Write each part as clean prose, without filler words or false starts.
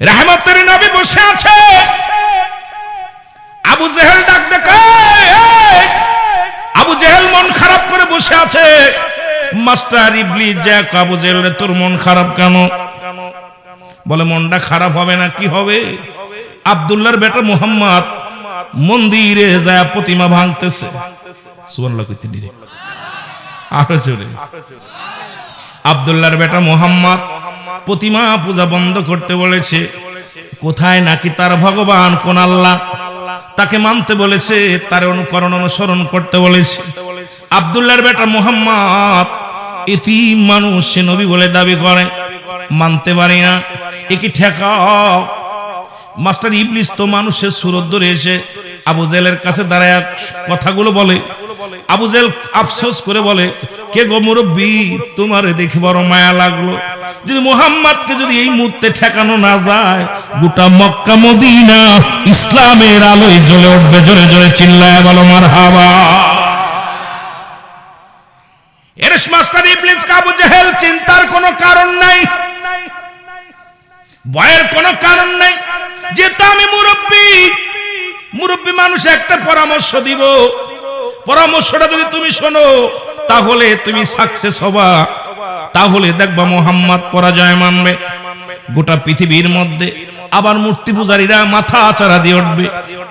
রহমতের নবী বসে আছে, আবু জেহেল ডাক দেখে, আবু জেহেল মন খারাপ করে বসে আছে। মাস্টার ইবলিস যাক, আবু জেহেল রে তোর মন খারাপ কেন? বলে মনটা খারাপ হবে না, কি হবে? আব্দুল্লাহর বেটা মুহাম্মদ মন্দিরে যায় প্রতিমা ভাঙতেছে। সুবহানাল্লাহ কইতে দিলে আরো জোরে। আব্দুল্লাহর বেটা মুহাম্মদ প্রতিমা পূজা বন্ধ করতে বলেছে। কোথায় নাকি তার ভগবান কোন আল্লাহ তাকে মানতে বলেছে, তার অনুকরণ অনুসরণ করতে বলেছে। আব্দুল্লাহর বেটা মুহাম্মদ এতিম মানুষ, সে নবী বলে দাবি করে, মানতে পারি না, একে ঠেকাও। মাস্টার ইবলিস তো মানুষের সুরত ধরে এসে আবু জেহেলের কাছে দাঁড়ায় কথাগুলো বলে। আবু জেহেল আফসোস করে বলে, কে গো মুরব্বী, তোমারে দেখে বড় মায়া লাগলো। যদি মুহাম্মদকে যদি এই মুহূর্তে ঠেকানো না যায়, গোটা মক্কা মদিনা ইসলামের আলোয় জ্বলে উঠবে। জোরে জোরে চিল্লায় বলো মারহাবা। এরস মাস্টার ইবলিস কে আবু জেহেল চিন্তার কোনো কারণ নাই, ভয়ের কোনো কারণ নাই। যেহেতু আমি মুরব্বী মানুষ, একটা পরামর্শ দিব, পরামর্শটা যদি তুমি শোনো তাহলে তুমি সাকসেস হবা, তাহলে দেখবা মুহাম্মদ পরাজয় মানবে। গোটা পৃথিবীর মধ্যে আবার মূর্তি পূজারীরা মাথা আচারা দিয়ে উঠবে।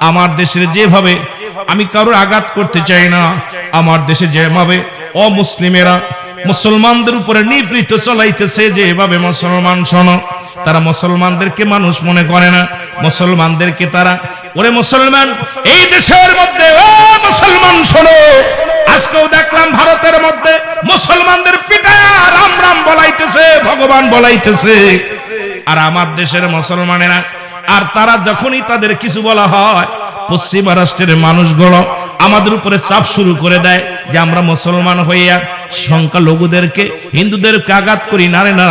আমার দেশের যেভাবে, আমি কারোর আঘাত করতে চাই না, আমার দেশে যেভাবে অমুসলিমেরা মুসলমানদের উপরে নিপীড়িত চালাইতেছে, যেভাবে মুসলমান শোনো, তারা মুসলমানদেরকে মানুষ মনে করে না। মুসলমানদেরকে তারা, ওরে মুসলমান এই দেশের মধ্যে, ও মুসলমান শোনো, আজকেও দেখলাম ভারতের মধ্যে মুসলমানদের পিটায় রাম রাম বলাইতেছে, ভগবান বলাইতেছে। আর আমার দেশের মুসলমানেরা, আর তারা যখনই তাদের কিছু বলা হয়, পশ্চিমা রাষ্ট্রের মানুষগুলো আমাদের উপরে চাপ শুরু করে দেয় যে আমরা মুসলমান হইয়া সংখ্যালঘুদেরকে, হিন্দুদেরকে আঘাত করি। না রে না,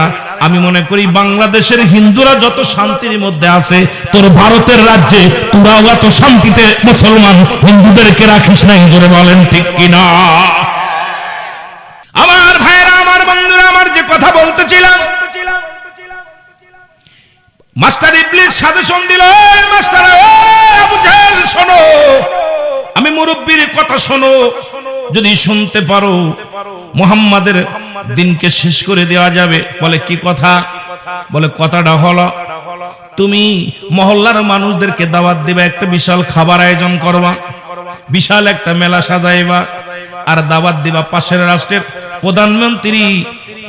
আমি মনে করি বাংলাদেশের হিন্দুরা যত শান্তির মধ্যে আছে, তোর ভারতের রাজ্যে তোরাও এত শান্তিতে মুসলমান হিন্দুদেরকে রাখিস নাই। জোরে বলেন ঠিক কিনা? আমার ভাইরা, আমার বন্ধুরা, আমার যে কথা বলতেছিলাম, মাস্টার ইবলিস সাজেশন দিল, মাস্টার আবু জেহেল শোনো, আমি মুরব্বির কথা শোনো, যদি শুনতে পারো মুহাম্মাদের দিনকে শেষ করে দেওয়া যাবে। বলে কি কথা? বলে কথাটা হলো, তুমি মহল্লার মানুষদেরকে দাওয়াত দিবা, একটা বিশাল খাবার আয়োজন করবা, বিশাল একটা মেলা সাজাইবা, আর দাওয়াত দিবা পাশের রাষ্ট্রের প্রধানমন্ত্রী,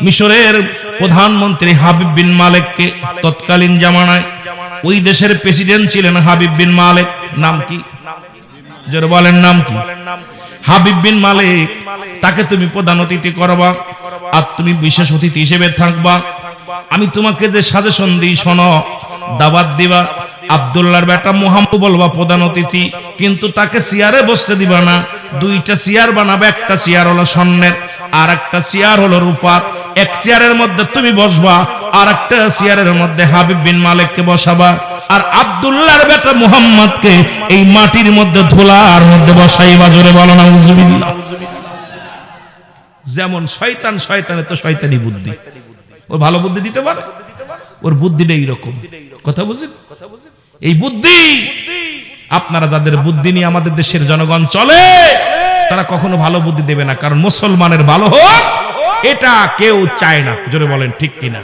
মিশরের প্রধানমন্ত্রী হাবিব বিন মালেককে। তৎকালীন জামানায় ওই দেশের প্রেসিডেন্ট ছিলেন হাবিব বিন মালেক। নাম কি? জোরে বলেন নাম কি? হাবিব বিন মালেক। তাকে তুমি প্রধান অতিথি করবা, আর তুমি বিশেষ অতিথি হিসেবে থাকবা। আমি তোমাকে যে সাজেশন দিই শোনো, দাওয়াত দিবা, আব্দুল্লাহর বেটা মুহাম্মদ বলবা প্রধান অতিথি, কিন্তু তাকে চেয়ারে বসতে দিবা না। দুইটা চেয়ার বানাবে, একটা চেয়ার হলো স্বর্ণের, আর একটা চেয়ার হলো রূপার। এক চেয়ারের মধ্যে তুমি বসবা, আর একটা চেয়ারের মধ্যে হাবিব বিন মালেককে বসাবা, আর আব্দুল্লাহর বেটা মুহাম্মদকে এই মাটির মধ্যে, ধুলার মধ্যে বসাইবা। জোরে বলো না উযুবিল্লাহ। যেমন শয়তান, শয়তানের তো শয়তানি বুদ্ধি, ওর ভালো বুদ্ধি দিতে পারে, ওর বুদ্ধিটা এইরকম। কথা বুঝেন? এই বুদ্ধি, আপনারা যাদের বুদ্ধি নিয়ে আমাদের দেশের জনগণ চলে, তারা কখনো ভালো বুদ্ধি দেবে না, কারণ মুসলমানের ভালো হোক এটা কেউ চায় না। জোরে বলেন ঠিক কিনা?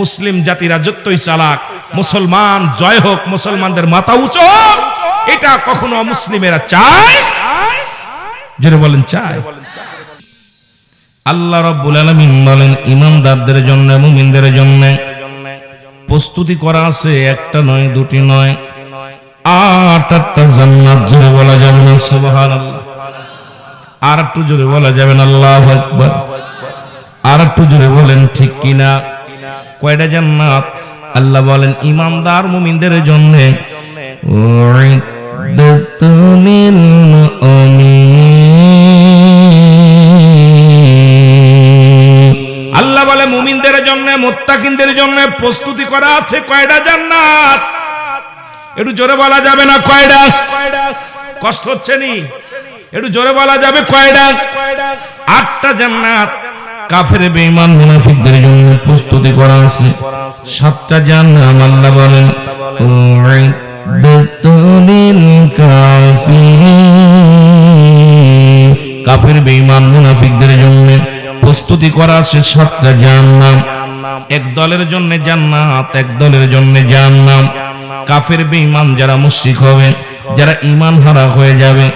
মুসলিম জাতিরা যতই চালাক, মুসলমান জয় হোক, মুসলমানদের মাথা উঁচু হোক, এটা কখনো মুসলিমেরা চায়। জোরে বলেন চায়? আল্লাহ রাব্বুল আলামিন বলেন, ঈমানদারদের জন্য, মুমিনদের জন্য প্রস্তুতি করা আছে, একটা নয়, দুটি নয়, 8টা জান্নাত। জোরে বলা যাবে না সুবহানাল্লাহ? আর একটু জোরে বলা যাবে না আল্লাহু আকবার? আর একটু জোরে বলেন ঠিক কিনা? কয়টা জান্নাত? আল্লাহ বলেন ঈমানদার মুমিনদের জন্য, উইদ্দাতুল মুমিনিন। আল্লাহ বলে মুমিনদের জন্য, মুত্তাকিনদের জন্য প্রস্তুতি করা আছে। কয়টা জান্নাত? একটু জোরে বলা যাবে না কয়টা? কষ্ট হচ্ছে নি? একটু জোরে বলা যাবে কয়টা? 8টা জান্নাত। কাফের বেঈমান মুনাফিকদের জন্য প্রস্তুতি করা আছে। 7টা জাহান্নাম আল্লাহ বলেন কাফের বেঈমান মুনাফিকদের জন্য প্রস্তুতি করা আছে 7টা জাহান্নাম। এক দলের জন্য জান্নাত, এক দলের জন্য জাহান্নাম। কাফের বেঈমান যারা মুশরিক হবে, যারা ঈমান হারা হয়ে যাবে,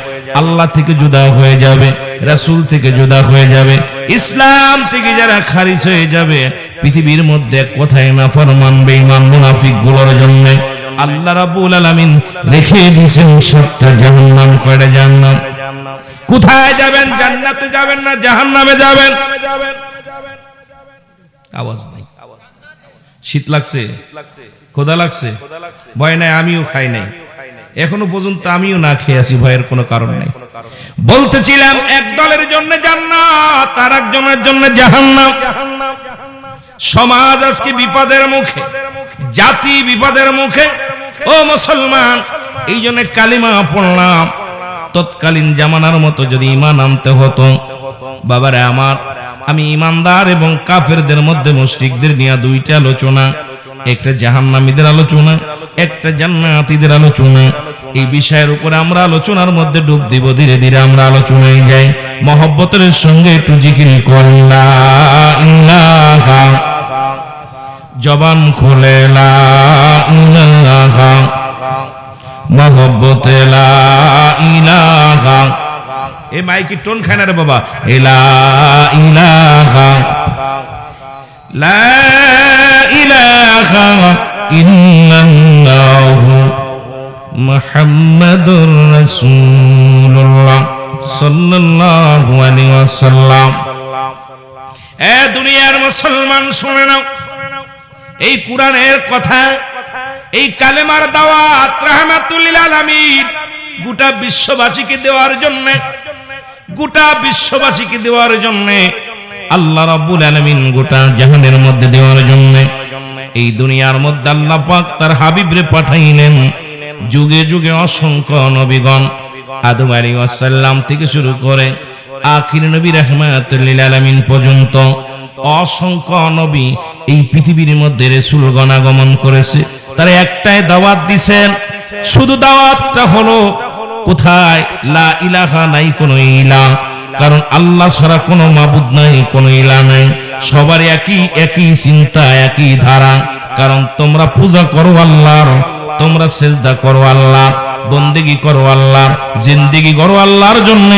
আল্লাহ থেকে জুদা হয়ে যাবে, রাসূল থেকে জুদা হয়ে যাবে, ইসলাম থেকে যারা খারিজ হয়ে যাবে, পৃথিবীর মধ্যে কোথায় নাফরমান বেঈমান মুনাফিক গুলোর জন্য আল্লাহ রাব্বুল আলামিন রেখে দিয়েছেন 7টা জাহান্নাম। কয়টা জাহান্নাম? কোথায় যাবেন? জান্নাতে যাবেন না জাহান্নামে যাবেন? আওয়াজ নাই। শীত লাগছে, ক্ষুধা লাগছে, ভয় নাই, আমিও খাই নাই এখনো পর্যন্ত, আমিও না খেয়ে আছি, ভয়ের কোনো কারণ নাই। বলতেছিলাম এক দলের জন্য জান্নাত, আর একজনের জন্য জাহান্নাম। সমাজ আজকে বিপদের মুখে, জাতি বিপদের মুখে। ও মুসলমান, এই জন্য কালিমা পড়লাম। তৎকালীন জামানার মতো যদি ঈমান আনতে হতো, বাবারে আমার, আমি ঈমানদার এবং কাফেরদের মধ্যে মুশরিকদের নিয়ে 2টা আলোচনা, একটা জাহান্নামীদের আলোচনা, একটা জান্নাতীদের আলোচনা। এই বিষয়ের উপরে আমরা আলোচনার মধ্যে ডুব দিব। ধীরে ধীরে আমরা আলোচনায় যাই। মহব্বতের সঙ্গে একটু জিকির করুন লা ইলাহা, জবান খুলে লা ইলাহা, মহব্বতে লা ইলাহা। এই মাইকি টোন খায় না রে বাবা। লা ইলাহা, লা ইলাহা ইল্লাল্লাহু মুহাম্মাদুর রাসূলুল্লাহ সাল্লাল্লাহু আলাইহি ওয়াসাল্লাম। এ দুনিয়ার মুসলমান শুনে নাও, এই কুরআনের কথা, এই কালেমার দাওয়াত রাহমাতুল লিল আলামিন গোটা বিশ্ববাসীকে দেওয়ার জন্য, গোটা বিশ্ববাসীকে দেওয়ার জন্য, আল্লাহ রাব্বুল আলামিন গোটা জাহানের মধ্যে দেওয়ার জন্য এই দুনিয়ার মধ্যে আল্লাহ পাক তার হাবিবরে পাঠাইলেন। যুগে যুগে অসংখ্য নবীগণ, আদম আলাইহিস সালাম থেকে শুরু করে আখির নবী রাহমাতুল লিল আলামিন পর্যন্ত অসংখ্য নবী এই পৃথিবীর মধ্যে রাসূলগণ আগমন করেছে। তারা একটাই দাওয়াত দিয়েছেন, শুধু দাওয়াতটা হলো কোথায়? লা ইলাহা, নাই কোনো ইলাহ, কারণ আল্লাহ ছাড়া কোনো মাবুদ নাই, কোনো ইলাহ নাই। সবার একই চিন্তা, একই ধারা। কারণ তোমরা পূজা করো আল্লাহর, তোমরা সিজদা করো আল্লাহ, বন্দেগী করো আল্লাহ, জিন্দেগি করো আল্লাহর জন্য,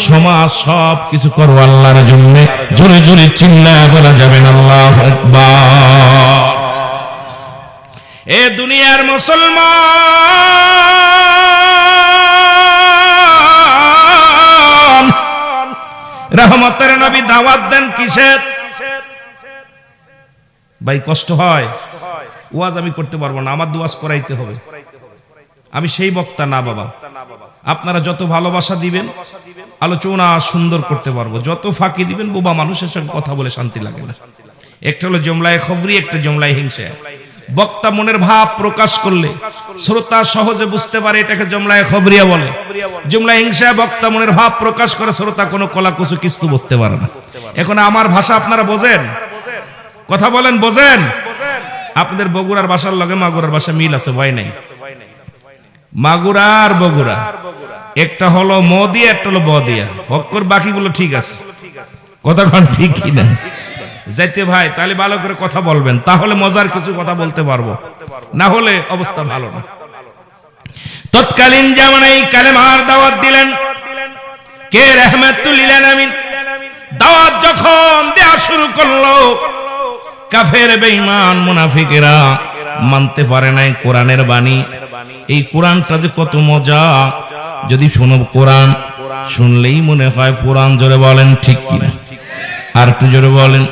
সমাজ সব কিছু করো আল্লাহর জন্য। জোরে জোরে চিল্লায়া বলা যাবে না আল্লাহু আকবার। এ দুনিয়ার মুসলমান, রহমতের নবী দাওয়াত দেন কিসের? ভাই কষ্ট হয়, ওয়াজ আমি করতে পারবো না, আমার দুয়াজ করাইতে হবে। আমি সেই বক্তা না বাবা। আপনারা যত ভালোবাসা দিবেন আলোচনা সুন্দর করতে পারবো, যত ফাঁকি দিবেন বোবা মানুষের সঙ্গে কথা বলে শান্তি লাগে না। একটা হলো জুমলায়ে খবরি, একটা জুমলায়ে হিংসা। বক্তা মনের ভাব প্রকাশ করলে শ্রোতা সহজে বুঝতে পারে, এটাকে জুমলায়ে খবরিয়া বলে। জুমলায়ে হিংসা, বক্তা মনের ভাব প্রকাশ করে, শ্রোতা কোনো কলাকুচু কিছু বুঝতে পারে না। এখন আমার ভাষা আপনারা বোঝেন? কথা বলেন, বোঝেন? আপনাদের বগুড়ার ভাষার লগে মাগুরার ভাষা মিল আছে, ভয় নাই। মাগুরা আর বগুড়া একটা হলো ম দিয়া, একটা হলো ব দিয়া, অক্ষর বাকিগুলো ঠিক আছে। কথা কোন ঠিক কিনা? যাইতে ভাই তাহলে ভালো করে কথা বলবেন, তাহলে মজার কিছু কথা বলতে পারবো, না হলে অবস্থা ভালো না। তৎকালীন জামানায় কালেমার দাওয়াত দিলেন কে? রাহমাতুল লিল আলামিন। দাওয়াত যখন দেয়া শুরু করলো, কাফের বেঈমান মুনাফিকেরা মানতে পারে নাই কোরআনের বাণী। এই কোরআনটা যে কত মজা, যদি শুনো কোরআন শুনলেই মনে হয় কোরআন। জোরে বলেন ঠিক কিনা? আর একটু জোরে বলেন।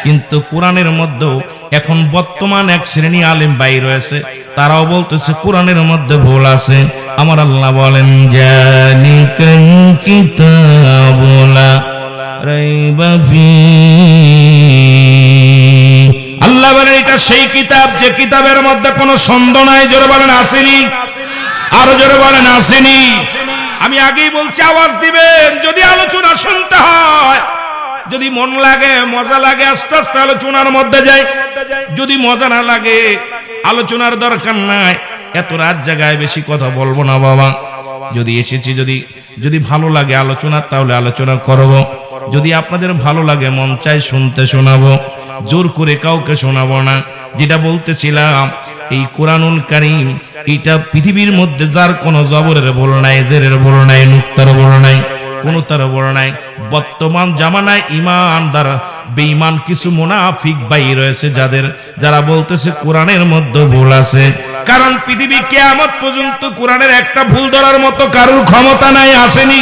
কিন্তু কোরআনের মধ্যেও এখন বর্তমান এক শ্রেণী আলেম বাইর হয়েছে, তারাও বলতেছে কোরআনের মধ্যে ভুল আছে। আমার আল্লাহ বলেন জালিকাল কিতাবু লা রাইবা ফীহি। আল্লাহ বলেন এটা সেই কিতাব যে কিতাবের মধ্যে কোনো সন্দেহ নাই। জোরে বলেন আসেনি? আরো জোরে বলেন আসেনি? আমি আগেই বলছি, আওয়াজ দিবেন যদি আলোচনা শুনতে হয়। যদি মন লাগে মজা লাগে আস্তে আস্তে আলোচনার মধ্যে যাই, যদি মজা না লাগে আলোচনার দরকার নাই। এত রাত জায়গায় বেশি কথা বলবো না বাবা। যদি এসেছি যদি ভালো লাগে আলোচনা তাহলে আলোচনা করব। যদি আপনাদের ভালো লাগে মন চাই শুনতে শোনাবো, জোর করে কাউকে শোনাবো না। যেটা বলতেছিলাম এই কোরআনুল কারীম এটা পৃথিবীর মধ্যে যার কোনো জবরের ভুল নাই, জেরের ভুল নাই, নুক্তার ভুল নাই, কোনো তার ভুল নাই। বর্তমান জামানায় ইমানদার বেঈমান কিছু মুনাফিক ভাই রয়েছে যারা বলতেছে কোরআনের মধ্যে ভুল আছে। কারণ পৃথিবী কিয়ামত পর্যন্ত কোরআনের একটা ভুল ধরার মতো কারোর ক্ষমতা নাই, আসেনি।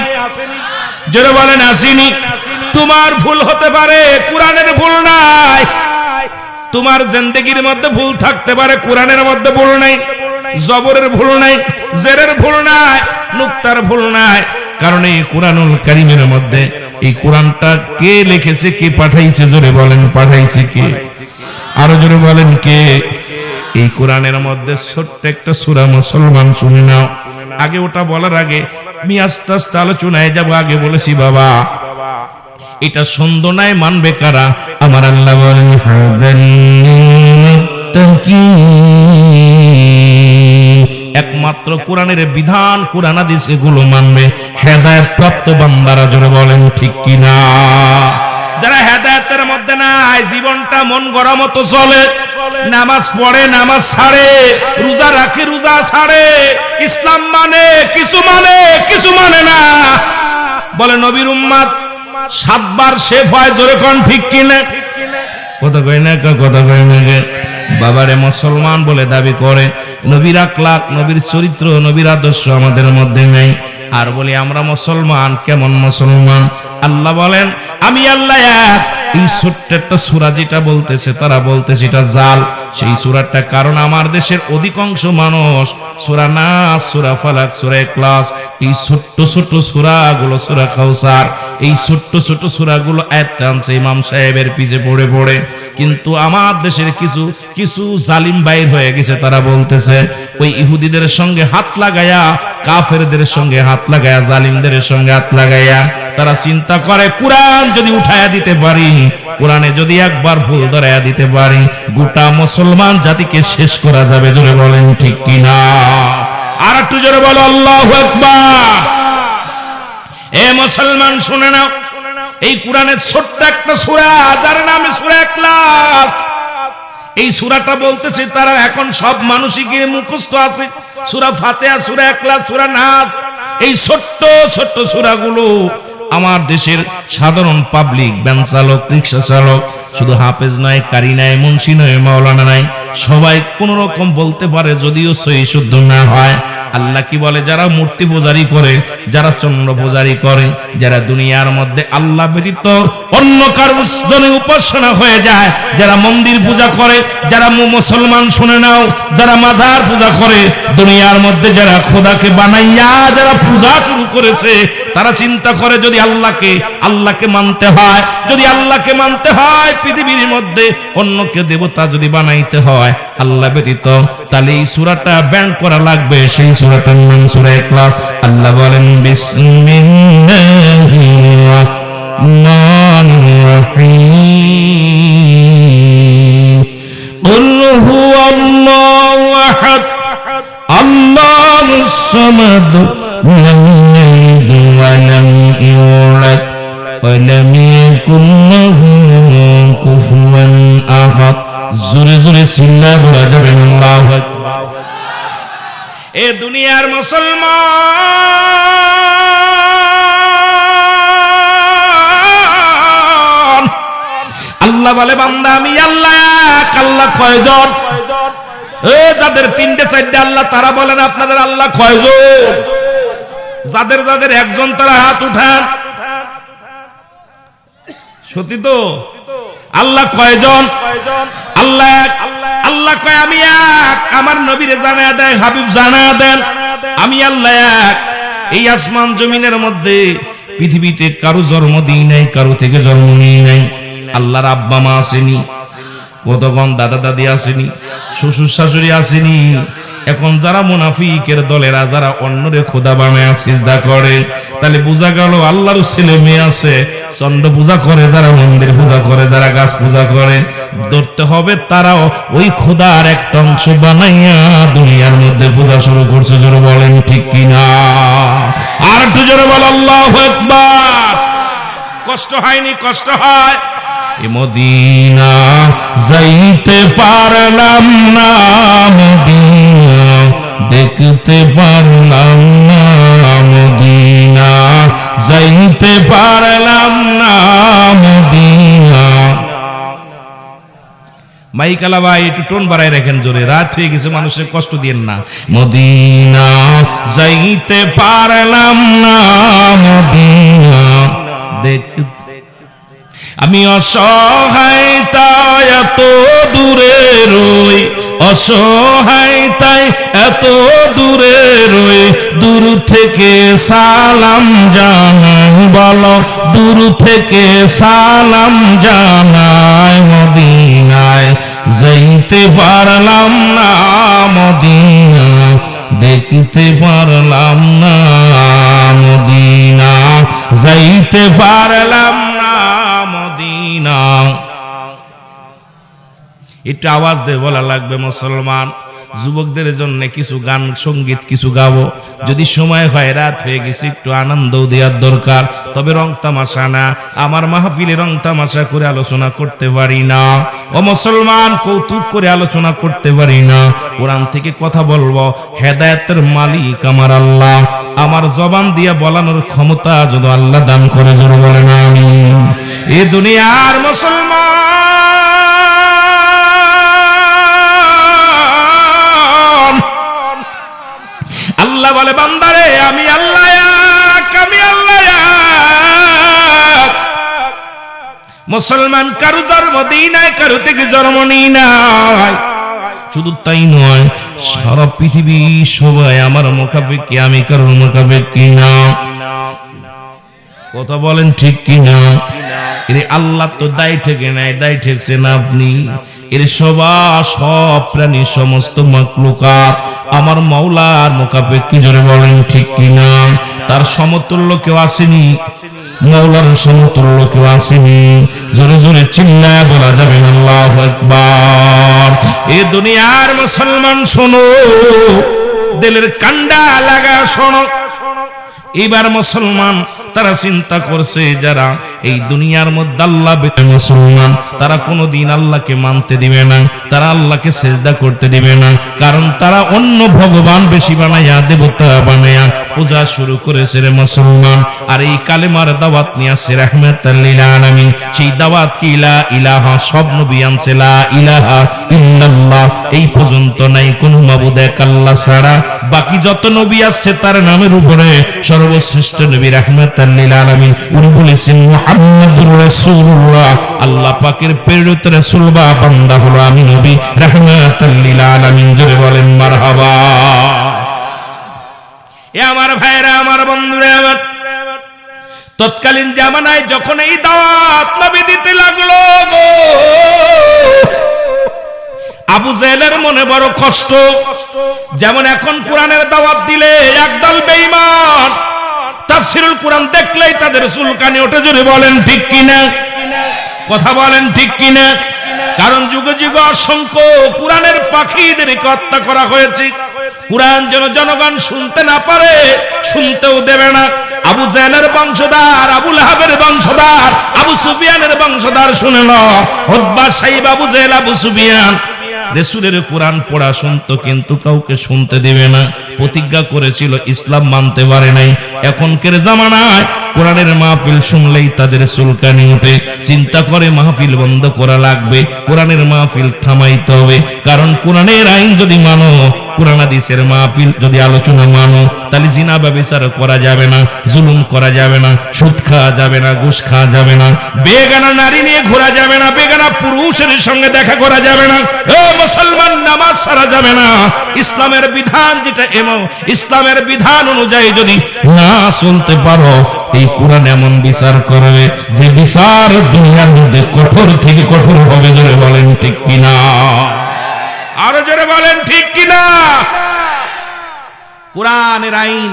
যারা বলেন আসেনি। তোমার ভুল হতে পারে, কোরআনের ভুল নাই। তোমার জিন্দেগির মধ্যে ভুল থাকতে পারে, কোরআনের মধ্যে ভুল নাই। জবরের ভুল নাই, জেরের ভুল নাই, নুক্তার ভুল নাই। কারণ এই কোরআনুল কারীমের মধ্যে এই কোরআনটা কে লিখেছে, কে পাঠাইছে? জোরে বলেন পাঠাইছে কে? আরো জোরে বলেন কে? এই কোরআনের মধ্যে ছোট্ট একটা সূরা মুসলমান শুনে নাও। আগে ওটা বলার আগে আমি আস্তে আস্তে আলোচনায় যাব। আগে বলেছি বাবা এটা সুন্দর নাই, মানবে কারা? আমার আল্লাহ বলেন একমাত্র কোরআনের বিধান, কোরআন হাদিস এগুলো মানবে হেদায়েত প্রাপ্ত বান্দারা। জোরে বলেন ঠিক কিনা? যারা হেদায়েতের মধ্যে নাই, জীবনটা মন গড়া মতো চলে, নামাজ পড়ে নামাজ ছাড়ে, রোজা রাখে রোজা ছাড়ে, ইসলাম মানে কিছু মানে না। বলে নবীর উম্মত 7 বার শেফ হয়। জোরে কোন ঠিক কিনা? কথা কই না, কথা কই না। বাবারে মুসলমান বলে দাবি করে, নবীর আখলাক, নবীর চরিত্র, নবীর আদর্শ আমাদের মধ্যে নেই। আর বলি আমরা মুসলমান। কেমন মুসলমান? আল্লাহ বলেন আমি আল্লাহ এক। এই ছোট্ট একটা সূরা যেটা বলতেছে তারা বলতেছে এটা জাল। সেই সূরাটা কারণ আমার দেশের অধিকাংশ মানুষ সূরা নাস, সূরা ফালাক, সূরা ইখলাস, এই ছোট্ট ছোট্ট সূরাগুলো, সূরা কাউসার, এই ছোট্ট ছোট্ট সূরাগুলো আয়াত আনছে ইমাম সাহেবের পিছে পড়ে পড়ে। কিন্তু আমার দেশের কিছু জালিম বাইর হয়ে গেছে, তারা বলতেছে ওই ইহুদিদের সঙ্গে হাত লাগায়া, কাফেরদের সঙ্গে হাত লাগায়া, জালিমদের সঙ্গে হাত লাগায়া তারা চিন্তা করে কোরআন যদি উঠায়া দিতে পারি, কোরআনে যদি একবার ভুল ধরায়া দিতে পারি, গোটা মুসলমান জাতিকে শেষ করা যাবে। জোরে বলেন ঠিক কিনা? আর একটু জোরে বলো আল্লাহু আকবার। এ মুসলমান শুনে নাও, এই কোরআনের ছোট্ট একটা সূরা যার নামে সূরা ইখলাস, এই সূরাটা বলতেছে তারা এখন সব মানুষই গিয়ে মুখস্থ আছে। সূরা ফাতিহা, সূরা ইখলাস, সূরা নাস, এই ছোট্ট ছোট্ট সূরাগুলো আমার দেশের সাধারণ পাবলিক, ভ্যান চালক, রিক্সা চালক, শুধু হাফেজ নয়, কারি নাই, মুন্সি নয়, মাওলানা নাই, সবাই কোন রকম বলতে পারে, যদিও সহি শুদ্ধ না হয়। আল্লাহ কি বলে? যারা মূর্তি পূজারি করে, যারা চন্দ্র পূজারি করে, যারা দুনিয়ার মধ্যে আল্লাহ ব্যতীত অন্য কারো জন্য উপাসনা হয়ে যায়, যারা মন্দির পূজা করে, যারা মুসলমান শুনে নাও, যারা মাজার পূজা করে, দুনিয়ার মধ্যে যারা খোদাকে বানাইয়া যারা পূজা শুরু করেছে, তারা চিন্তা করে যদি আল্লাহকে মানতে হয়, যদি আল্লাহকে মানতে হয়, পৃথিবীর মধ্যে অন্যকে দেবতা যদি বানাইতে হয় আল্লাহ ব্যতীত, তাহলে এই সূরাটা ব্যান করা লাগবে। সেই সূরাটার নাম সূরা ইখলাস। আল্লাহ বলেন বিসমিল্লাহির রাহমানির রহিম, কুল হুয়াল্লাহু আহাদ, আল্লাহুস সামাদ, লাম ইয়ালিদ ওয়া লাম ইউলাদ ওয়া লাম ইয়াকুল লাহু কুফুয়ান আহাদ। জোরে জোরে চিল্লায় বলা যাবে আল্লাহু আকবার। এ দুনিয়ার মুসলমান, আল্লাহ বলে বান্দা আমি আল্লাহ এক। আল্লাহ কয়জন? যাদের 3টে 4টে আল্লাহ তারা বলেন আপনাদের আল্লাহ কয়জন? যাদের যাদের একজন তারা হাত উঠান। সত্যি তো? আল্লাহ কয়জন? আল্লাহ এক। আল্লাহ কয় আমি এক। আমার নবীরে জানায়া দেয়, হাবিব জানায়া দেন আমি আল্লাহ এক। এই আসমান জমিনের মধ্যে পৃথিবীতে কারো জন্ম দিই নাই, কারো থেকে জন্ম নিই নাই। আল্লাহর আব্বা মা আসেনি, কতক্ষণ দাদা দাদি আসেনি, শ্বশুর শাশুড়ি আসেনি। এখন যারা মুনাফিকের দলেরা যারা অন্যরে খোদা বানায় সিজদা করে, তাহলে বোঝা গেল আল্লাহর ছেলে মেয়ে আছে, চন্দ্র পূজা করে, যারা মন্দির পূজা করে, যারা গাছ পূজা করে, ধরতে হবে তারাও ওই খোদার একটা অংশ বানাইয়া দুনিয়ার মধ্যে পূজা শুরু করছে। জোরে বলেন ঠিক কিনা? আর একটু জোরে বল আল্লাহু আকবার। কষ্ট হয়নি? কষ্ট হয়। এ মদিনা যাইতে পারলাম না, মদিনা দেখতে পারলাম না, মদিনা যাইতে পারলাম না, মদিনা। মাইকালা ভাই একটু টোন বাড়াই রাখেন জোরে, রাত হয়ে গেছে, মানুষের কষ্ট দিয়েন না। মদিনা যাইতে পারলাম না, মদিনা দেখতে, আমি অসহায় তাই এত দূরে রই, অসহায় তাই এত দূরে রই, দূর থেকে সালাম জানাই, বলো দূর থেকে সালাম জানাই, মদিনায় যাইতে পারলাম না, মদিনা দেখতে পারলাম না, মদিনা যাইতে পারলাম না, মদিনা। একটু আওয়াজ দিয়ে বলা লাগবে মুসলমান। যুবকদের জন্য কিছু গান সঙ্গীত কিছু গাবো, যদি সময় হয়, রাত হয়ে গেছে, একটু আনন্দ দেওয়ার দরকার। তবে রং তামাশা না, আমার মাহফিলে রং তামাশা করে আলোচনা করতে পারি না। ও মুসলমান, কৌতুক করে আলোচনা করতে পারি না। কোরআন থেকে কথা বলবো, হেদায়েতের মালিক আমার আল্লাহ। আমার জবান দিয়া বলানোর ক্ষমতা যদি আল্লাহ দান করে, জোরে বলেন আমিন। এই দুনিয়ার মুসলমান, আল্লাহ বলে বান্দারে আমি আল্লাহ এক, আমি আল্লাহ এক। মুসলমান কারো জন্ম দিই নাই, কারো থেকে জন্ম নিই নাই। শুধু তাই নয়, সারা পৃথিবী সবাই আমার মুখাপেক্ষী, আমি কারোর মুখাপেক্ষী না। কথা বলেন ঠিক কিনা? এর আল্লাহ তো দায় ঠেকে নাই, দায় ঠেকছে না আপনি। এর সব প্রাণী, সমস্ত মাখলুকাত আমার মাওলার মুখাপেক্ষী। জোরে বলেন ঠিক কিনা? তার সমতুল্য কেউ আসেনি, মাওলার সমতুল্য কেউ আসেনি। জোরে জোরে চিল্লায় বলা যাবে না আল্লাহু আকবার। এ দুনিয়ার মুসলমান শোনো, দিলের কান্ডা লাগা শোনো। এবার মুসলমান তারা চিন্তা করছে, যারা এই দুনিয়ার মধ্যে আল্লাহ মুসলমান, তারা কোনোদিন আল্লাহকে মানতে দিবে না, তারা আল্লাহকে সিজদা করতে দিবে না। কারণ তারা অন্য ভগবান বেশি বানায়া, দেবতা বানায়া পূজা শুরু করেছে রে মুসলমান। আর এই কালেমার দাওয়াত নিয়ে আসছে রাহমাতাল লিল আলামিন। সেই দাওয়াত কি লা ইলাহা, সব নবী আনছে লা ইলাহা ইল্লাল্লাহ। এই পর্যন্ত নাই কোনো মাবুদ এক আল্লাহ ছাড়া। বাকি যত নবী আসছে তার নামের উপরে সর্বশ্রেষ্ঠ নবী রাহমাতাল লিল আলামিন, উনি বলেছেন মুহাম্মাদুর রাসূলুল্লাহ। আল্লাহ পাকের প্রেরিত রাসূল বা বান্দা হলো আমি নবী রাহমাতাল লিল আলামিন। জোরে বলেন মারহাবা। এ আমার ভাইরা, আমার বন্ধুরা, আমার তৎকালীন জামানায় যখন এই দাওয়াত নবী দিতে লাগলো, আবু জেহেলের মনে বড় কষ্ট। যেমন এখন কোরআনের দাওয়াত দিলে একদল বেঈমান তাফসীরুল কোরআন দেখলেই তাদের চুলকানি ওঠে। জোরে বলেন ঠিক কিনা? কথা বলেন ঠিক কিনা? কারণ যুগে যুগে অসংখ্য কোরআনের পাখীদেরকে হত্যা করা হয়েছে। কোরআন যেন জনগণ শুনতে না পারে, শুনতেও দেবে না। আবু জেহেলের বংশধর, আবু লাহাবের বংশধর, আবু সুফিয়ানের বংশধর শুনে না। উতবা, সাইবা, আবু জেহেল, আবু সুফিয়ান রাসূলের কোরআন পড়া শুনতো, কিন্তু কাউকে শুনতে দিবে না। প্রতিজ্ঞা করেছিল, ইসলাম মানতে পারে নাই। এখনকার জামানায় কোরআনের মাহফিল শুনলেই তাদের চুলকানি ওঠে। চিন্তা করে মাহফিল বন্ধ করা লাগবে, কোরআনের মাহফিল থামাইতে হবে। কারণ কোরআনের আইন যদি মানো, কোরআন হাদিসের মাহফিল যদি আলোচনা মানো, তাহলে জিনা ব্যভিচার করা যাবে না, জুলুম করা যাবে না, সুদ খাওয়া যাবে না, ঘুষ খাওয়া যাবে না, বেগানা নারী নিয়ে ঘোরা যাবে না, বেগানা পুরুষের সঙ্গে দেখা করা যাবে না। ও মুসলমান, নামাজ ছাড়া যাবে না। ইসলামের বিধান যেটা, এমন ইসলামের বিধান অনুযায়ী যদি না চলতে পারো, এই কোরআন এমন বিচার করবে যে বিচার দুনিয়ার মধ্যে কঠোর থেকে কঠোর হবে। জোরে বলেন ঠিক কিনা? আরো জোরে বলেন ঠিক কিনা? কোরআনের আইন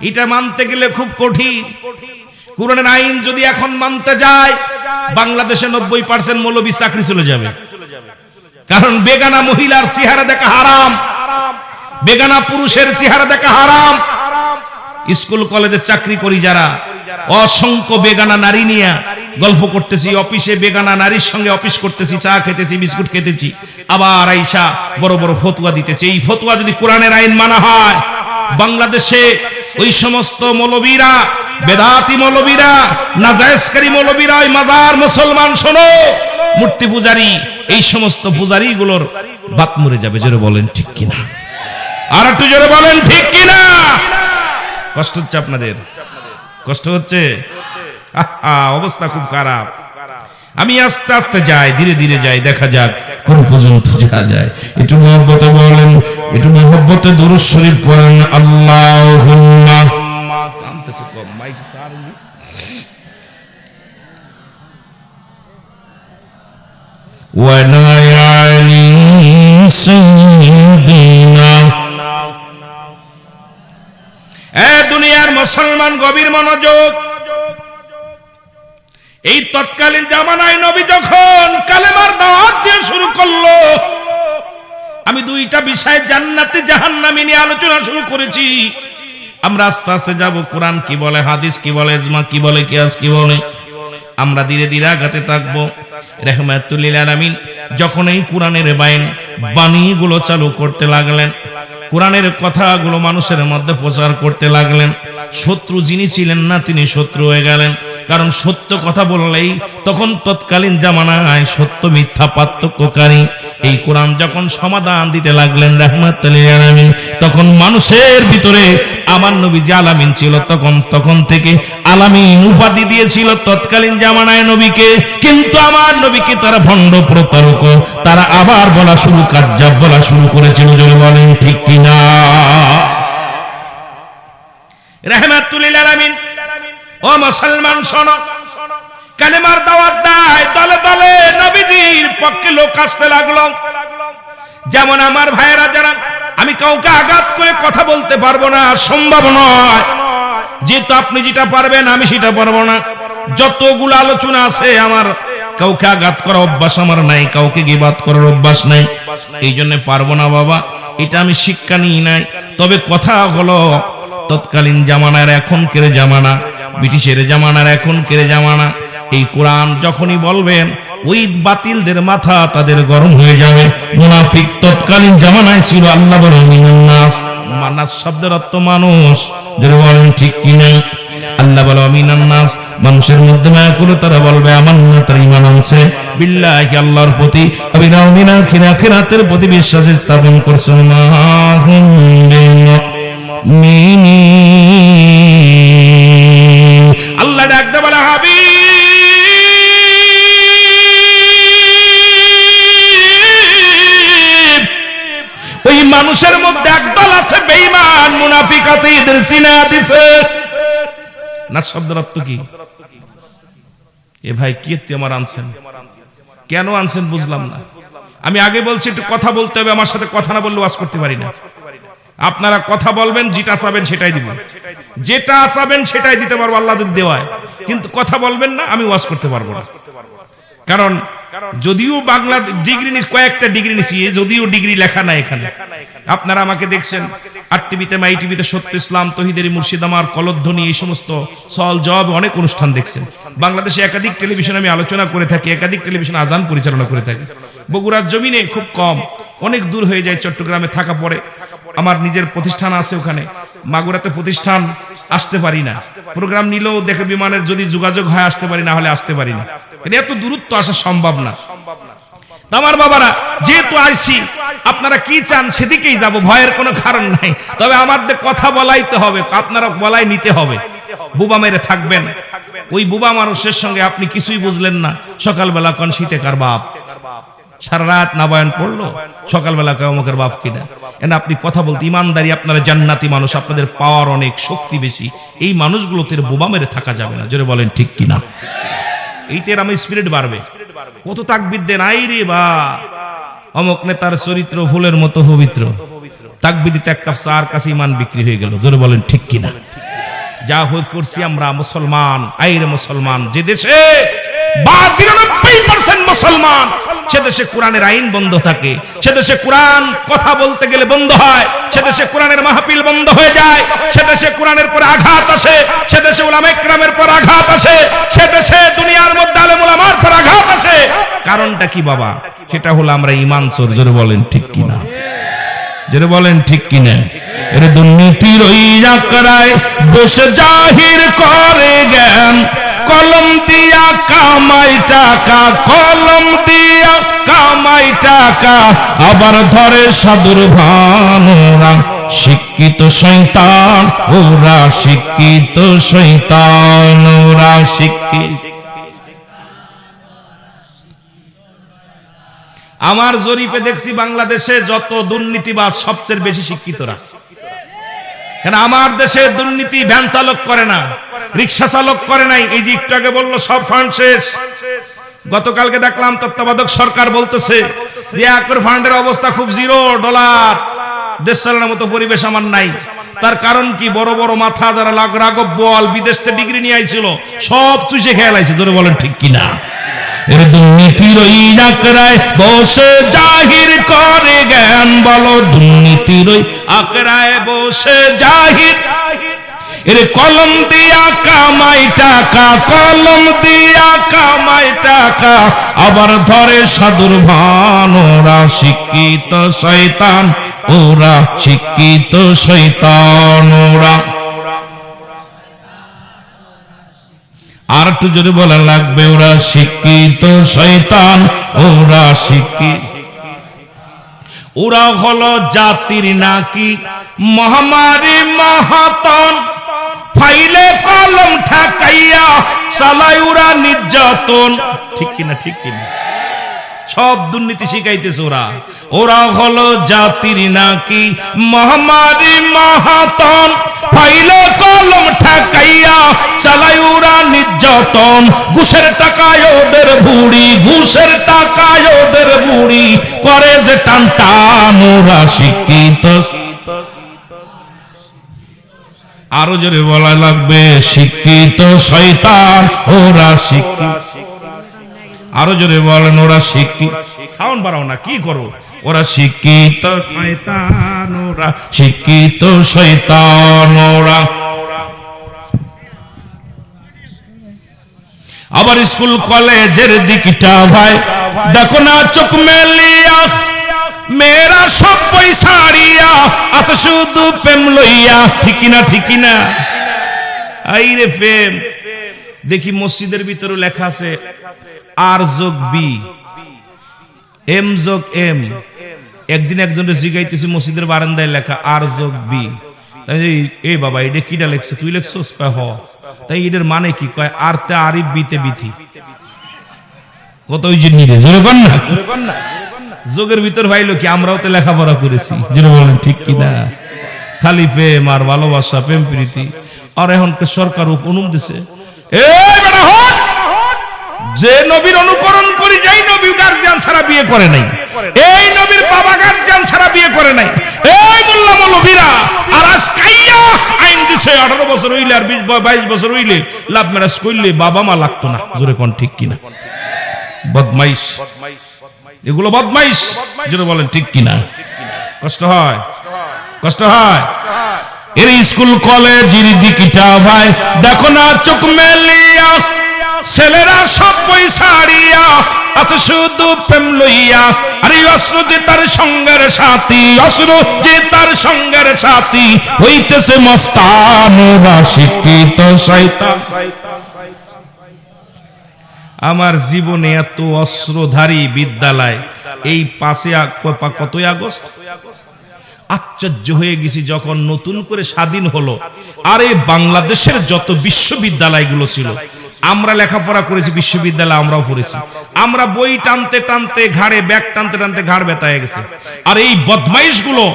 এটা মানতে গেলে খুব কঠিন। কোরআনের আইন যদি এখন মানতে যায়, বাংলাদেশে 90% মৌলবী চাকরি চলে যাবে। কারণ বেগানা মহিলার চেহারা দেখা হারাম, বেগানা পুরুষের চেহারা দেখা হারাম। স্কুল কলেজে চাকরি করি যারা, অসংখ্য বেগানা নারী নিয়ে গল্প করতেছি, অফিসে বেগানা নারীর সঙ্গে অফিস করতেছি, চা খেতেছি, বিস্কুট খেতেছি, আবার আইসা বড় বড় ফতোয়া দিতেছে। এই ফতোয়া যদি কোরআনের আইন মানা হয়, বাংলাদেশে ওই সমস্ত মৌলবীরা, বেদাতি মৌলবীরা, নাজায়েজকারী মৌলবীরা, ওই মাজার মুসলমান শোনো, মূর্তি পূজারী, এই সমস্ত পূজারী গুলোর বাত মরে যাবে। জোরে বলেন ঠিক কিনা? আর একটু জোরে বলেন ঠিক কিনা? কষ্ট হচ্ছে আপনাদের? কষ্ট হচ্ছে? অবস্থা খুব খারাপ। আমি আস্তে আস্তে যাই, ধীরে ধীরে যাই, দেখা যাক কোন পর্যন্ত যাওয়া যায়। একটু মহব্বতে বলেন, একটু মহব্বতে দুরূদ শরীফ পড়েন। আল্লাহুম্মা কানতেছে কম মাইক চারুনি ওয়া নায়ালি সাইয়্যিদিনা। এ দুনিয়ার মুসলমান, গভীর মনোযোগ। এই তৎকালীন জামানায় নবী যখন কালেমার দাওয়াত দিয়ে শুরু করলো, আমি দুইটা বিষয় জান্নাতি জাহান্নামী নিয়ে আলোচনা শুরু করেছি। আমরা আস্তে আস্তে যাব, কোরআন কি বলে, হাদিস কি বলে, ইজমা কি বলে, কিয়াস কি বলে, আমরা ধীরে ধীরে আগাতে থাকবো। রাহমাতুল লিল আলামিন যখন এই কোরআনের বাণীগুলো চালু করতে লাগলেন, কোরআনের কথাগুলো মানুষের মধ্যে প্রচার করতে লাগলেন, শত্রু যিনি ছিলেন না তিনি শত্রু হয়ে গেলেন। কারণ সত্য কথা বললেই তখন তৎকালীন জামানায় সত্য মিথ্যা পার্থক্যকারী এই কোরআন যখন সমাধান দিতে লাগলেন রাহমাতুল লিল আলামিন, তখন মানুষের ভিতরে আমার নবী যে আলামিন ছিল, তখন থেকে আলামিন উপাধি দিয়েছিল তৎকালীন জামানায় নবীকে। কিন্তু আমার নবীকে তারা ভণ্ড প্রতারক, তারা আবার বলা শুরু, কাজ্জাব বলা শুরু করেছিল। জোরে বলেন ঠিক কিনা? রাহমাতুল লিল আলামিন ও মুসলমান শোনো, কালেমার দাওয়াত দেয়, দলে দলে নবীজির পক্ষে লোক আসতে লাগলো। যেমন আমার ভাইয়েরা যারা, আমি কাউকে আঘাত করে কথা বলতে পারবো না, সম্ভব নয়। যেহেতু আপনি যেটা পারবেন আমি সেটা পারবো না। যতগুলো আলোচনা আছে, আমার কাউকে আঘাত করার অভ্যাস আমার নাই, কাউকে গীবাত করার অভ্যাস নাই, এই জন্য পারবো না বাবা, এটা আমি শিক্ষা নিই নাই। তবে কথা হলো, তৎকালীন জামানার এখনকার জামানা, ব্রিটিশের জামানার এখনকার জামানা, এই কোরআন যখনই বলবেন ওই বাতিলদের মাথা তাদের গরম হয়ে যাবে। মুনাফিক তৎকালীন জামানায় ছিল। আল্লাহ বলেন মিনান নাস, মানাস শব্দের অর্থ মানুষ। যারা বলেন ঠিক কিনা? আল্লাহ বলে মিনান নাস, মানুষের মধ্যে মায়া করে তারা বলবে আমান্না, তার ঈমান আনছে বিল্লাহি, আল্লাহর প্রতি, আবিনাউ মিনাল আখিরাতের প্রতি বিশ্বাস স্থাপন করছে। মাহুম বিমুমিনিন, আল্লাহ ডাকতে বলে হাবিব, ওই মানুষের মধ্যে একদল আছে বেঈমান, মুনাফিক আছে, এদের সিনা দিছে না। শব্দের অর্থ কি? এ ভাই কি আমার আনছেন, কেন আনছেন বুঝলাম না। আমি আগে বলছি একটু কথা বলতে হবে, আমার সাথে কথা না বললে ওয়াজ করতে পারি না। আপনারা কথা বলবেন, যেটা চাবেন সেটাই দিব, যেটা চাবেন সেটাই দিতে পারবো আল্লাহ যদি দেওয়ায়। কিন্তু কথা বলবেন না, আমি ওয়াজ করতে পারবো না। কারণ যদিও বাংলা ডিগ্রি নিস, কয়েকটা ডিগ্রি নিছি, যদিও ডিগ্রি লেখা নাই এখানে। আপনারা আমাকে দেখছেন আর টিভিতে, মাই টিভিতে, সত্য ইসলাম, তহিদের মুর্শিদামার, কলধ্বনি, এই সমস্ত সওয়াল জবাব অনেক অনুষ্ঠান দেখছেন। বাংলাদেশে একাধিক টেলিভিশনে আমি আলোচনা করে থাকি, একাধিক টেলিভিশন আজান পরিচালনা করে থাকি। বগুড়ার জমিনে খুব কম, অনেক দূর হয়ে যায়, চট্টগ্রামে থাকা পড়ে। আমার নিজের প্রতিষ্ঠান আছে ওখানে, মাগুরাতে প্রতিষ্ঠান, আসতে পারি না। প্রোগ্রাম নিলেও দেখে বিমানের যদি যোগাযোগ হয় আসতে পারি, না হলে আসতে পারি না। এত দূরত্ব আসা সম্ভব না। আমার বাবারা, যেহেতু আইসি, আপনারা কি চান সেদিকেই যাব, ভয়ের কোনো কারণ নাই। তবে আমাদের কথা বলাইতে হবে, আপনারা বলাই নিতে হবে। বুবা মেরে থাকবেন, ওই বুবা মানুষের সঙ্গে আপনি কিছুই বুঝলেন না, সকালবেলা কোন শীতে কার বাপ, সারা রাত না বয়ান পড়লো, সকালবেলা অমুকের বাপ কিনা। এনে আপনি কথা বলতে ইমানদারি, আপনারা জান্নাতি মানুষ, আপনাদের পাওয়ার অনেক, শক্তি বেশি। এই মানুষগুলোতে বোবা মেরে থাকা যাবে না। জোরে বলেন ঠিক কিনা? এইটার আমার স্পিরিট বাড়বে। কত তাকবীর দেন, আই রে বা অমুক নেতার চরিত্র ফুলের মতো পবিত্র, তাকবীর দিতে এক কাপ চার কাছে ইমান বিক্রি হয়ে গেল। জোরে বলেন ঠিক কিনা? যা হয়ে করছি আমরা মুসলমান, আইরে মুসলমান। যে দেশে 92% মুসলমান, সে দেশে কোরআনের আইন বন্ধ থাকে, সে দেশে কোরআন কথা বলতে গেলে বন্ধ হয়, সে দেশে কোরআনের মাহফিল বন্ধ হয়ে যায়, সে দেশে কোরআনের পর আঘাত আসে, সে দেশে উলামা ইকরামের পর আঘাত আসে, সে দেশে দুনিয়ার মধ্যে আলেম উলামার পর আঘাত আসে। কারণটা কি বাবা? সেটা হলো আমরা ঈমান চোর। জোরে বলেন ঠিক কিনা, জোরে বলেন ঠিক কিনা। এর দুর্নীতির ওই আকড়ায় বসে জাহির করে জ্ঞান, কলম দিয়া কামাই টাকা, কলম দিয়া কামাই টাকা, আবার ধরে সাধুর ভান। ওরা শিক্ষিত শয়তান, ওরা শিক্ষিত শয়তান, ওরা শিক্ষিত। আমার জরিপে দেখছি বাংলাদেশে যত দুর্নীতিবাজ সবচেয়ে বেশি শিক্ষিতরা। কেন আমার দেশে দুর্নীতি ভ্যান চালক করে না, রিক্সা চালক করে নাই। এই যে একটু আগে বললো সব ফান্ড শেষ। গতকালকে দেখলাম তত্ত্বাবধায়ক সরকার বলতেছে যে একর ফান্ডের অবস্থা খুব $0, দেশ চালানোর মতো পরিবেশ আমার নাই। তার কারণ কি? বড় বড় মাথা যারা রাঘব বোয়াল বিদেশ থেকে ডিগ্রি নিয়ে আইছিল সব চুষে খেয়াল আইছে। জোরে বলেন ঠিক কিনা। এর দুর্নীতির ওই আকড়ায় বসে জাহির করে জ্ঞান, বলো দুর্নীতির ওই আকড়ায় বসে জাহির। এর কলম দিয়া কামাই টাকা, কলম দিয়া কামাই টাকা, আবার ধরে সাধুর ভান। ওরা শিক্ষিত শয়তান, ওরা শিক্ষিত শয়তান, ওরা। আর একটু জোরে বলা লাগবে, ওরা শিক্ষিত শয়তান, ওরা শিক্ষিত। ওরা হলো জাতির নাকি মহামারী মহাতন, ফাইলে কলম ঠাকাইয়া চালায় ওরা নির্যাতন। ঠিক কিনা, ঠিক কিনা? সব দুর্নীতি শিখাইতেছে ওরা। ওরা হলো জাতির নাকি মহামারী মহাতন, ফাইলে কলম ঠাকাইয়া চালায় ওরা নির্যাতন। ঘুষের টাকায় ওদের বুড়ি, ঘুষের টাকায় ওদের বুড়ি, করে যে টান টান। ওরা শিক্ষিত। আরো জোরে বলা লাগবে, শিক্ষিত শয়তান, ওরা শিক্ষিত। আরো জোরে বলেন, ওরা শিক্ষিত। সাউন্ড বাড়াও না, কি করো? ওরা শিক্ষিত শয়তান, ওরা শিক্ষিত শয়তান, ওরা। আবার স্কুল কলেজের দিকটা ভাই দেখো না চোখ মেলিয়া, মেয়েরা সব পয়সা হারিয়া আছে শুধু প্রেম লইয়া। ঠিক না, ঠিক না? আইরে প্রেম। দেখি মসজিদের ভিতরে লেখা আছে আর যোগ বি, এম যোগ এম। একদিন একজনের জিগাইতেছি মসজিদের বারান্দায় লেখা আর যোগ বি। তাই এই বাবা এটা কিটা লেখছে? তুই লেখছস? কয় হ। তাই এটার মানে কি? কয় আর তে আরিফ বিতে বিথি। কত ওই যে নিরে জোরে কর না, যোগের ভিতর ভাইলো কি? আমরাও তো লেখাপড়া করেছি। যেটা বলেন ঠিক কিনা? খালি প্রেম আর ভালোবাসা, প্রেম প্রীতি। আর এখন সরকার অনুমতি দিছে, যে নবীর অনুকরণ করি, যেই নবী গার্জিয়ান ছাড়া বিয়ে করে নাই, এই নবীর বাবা গার্জিয়ান ছাড়া বিয়ে করে নাই, এই মোল্লা মৌলবীরা আর আজ কাইয়া আইন দিছে 18 বছর হইলে আর 22 বছর হইলে লাভ ম্যারেজ করলে বাবা মা লাগতো না। জোরে কোন ঠিক কিনা? বদমাইশ, এগুলো বদমাইশ। যেটা বলেন ঠিক কিনা? কষ্ট হয়, কষ্ট হয়। এর স্কুল কলেজের দিকটা ভাই দেখো না চোখ মেলিয়া, ছেলেরা সব পয়সা হারিয়া আছে শুধু প্রেম লইয়া। আরে অস্ত্র যে তার সঙ্গের সাথী, অস্ত্র যে তার সঙ্গের সাথী, হইতেছে মস্তান, ওরা শিক্ষিত শয়তান। আমার জীবনে এত অস্ত্রধারী বিদ্যালয় এই 5 আগস্ট আশ্চর্য হয়ে গেছি যখন নতুন করে স্বাধীন হলো। আরে বাংলাদেশের যত বিশ্ববিদ্যালয়গুলো ছিল, আমরা লেখাপড়া করেছি, বিশ্ববিদ্যালয় আমরাও পড়েছি। আমরা বই টানতে টানতে ঘাড়ে ব্যাগ টানতে টানতে ঘাড় ব্যথা হয়ে গেছে। আর এই বদমাইশ গুলো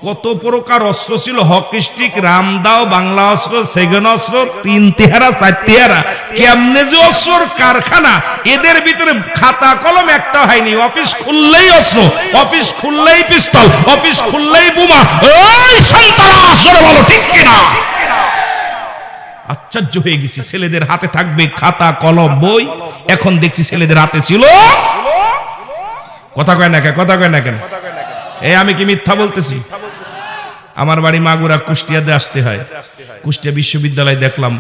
কত প্রকার অস্ত্র ছিল, হকি স্টিক, রামদাও, বাংলা অস্ত্র, সেগুন অস্ত্র, 3 তেহারা 4 তেহারা, কেমনে যে অস্ত্রর কারখানা। এদের ভিতরে খাতা কলম একটা হয়নি। অফিস খুললেই অস্ত্র, অফিস খুললেই পিস্তল, অফিস খুললেই বোমা। ওই সন্তান বলো ঠিক কিনা? আশ্চর্য হয়ে গেছি, ছেলেদের হাতে থাকবে খাতা কলম বই, এখন দেখছি ছেলেদের হাতে ছিল, কথা কয় না কেন? এই আমি কি মিথ্যা বলতেছি? আমার বাড়ি মাগুরা, কুষ্টিয়াতে আসতে হয়। কুষ্টিয়া বিশ্ববিদ্যালয় দেখলাম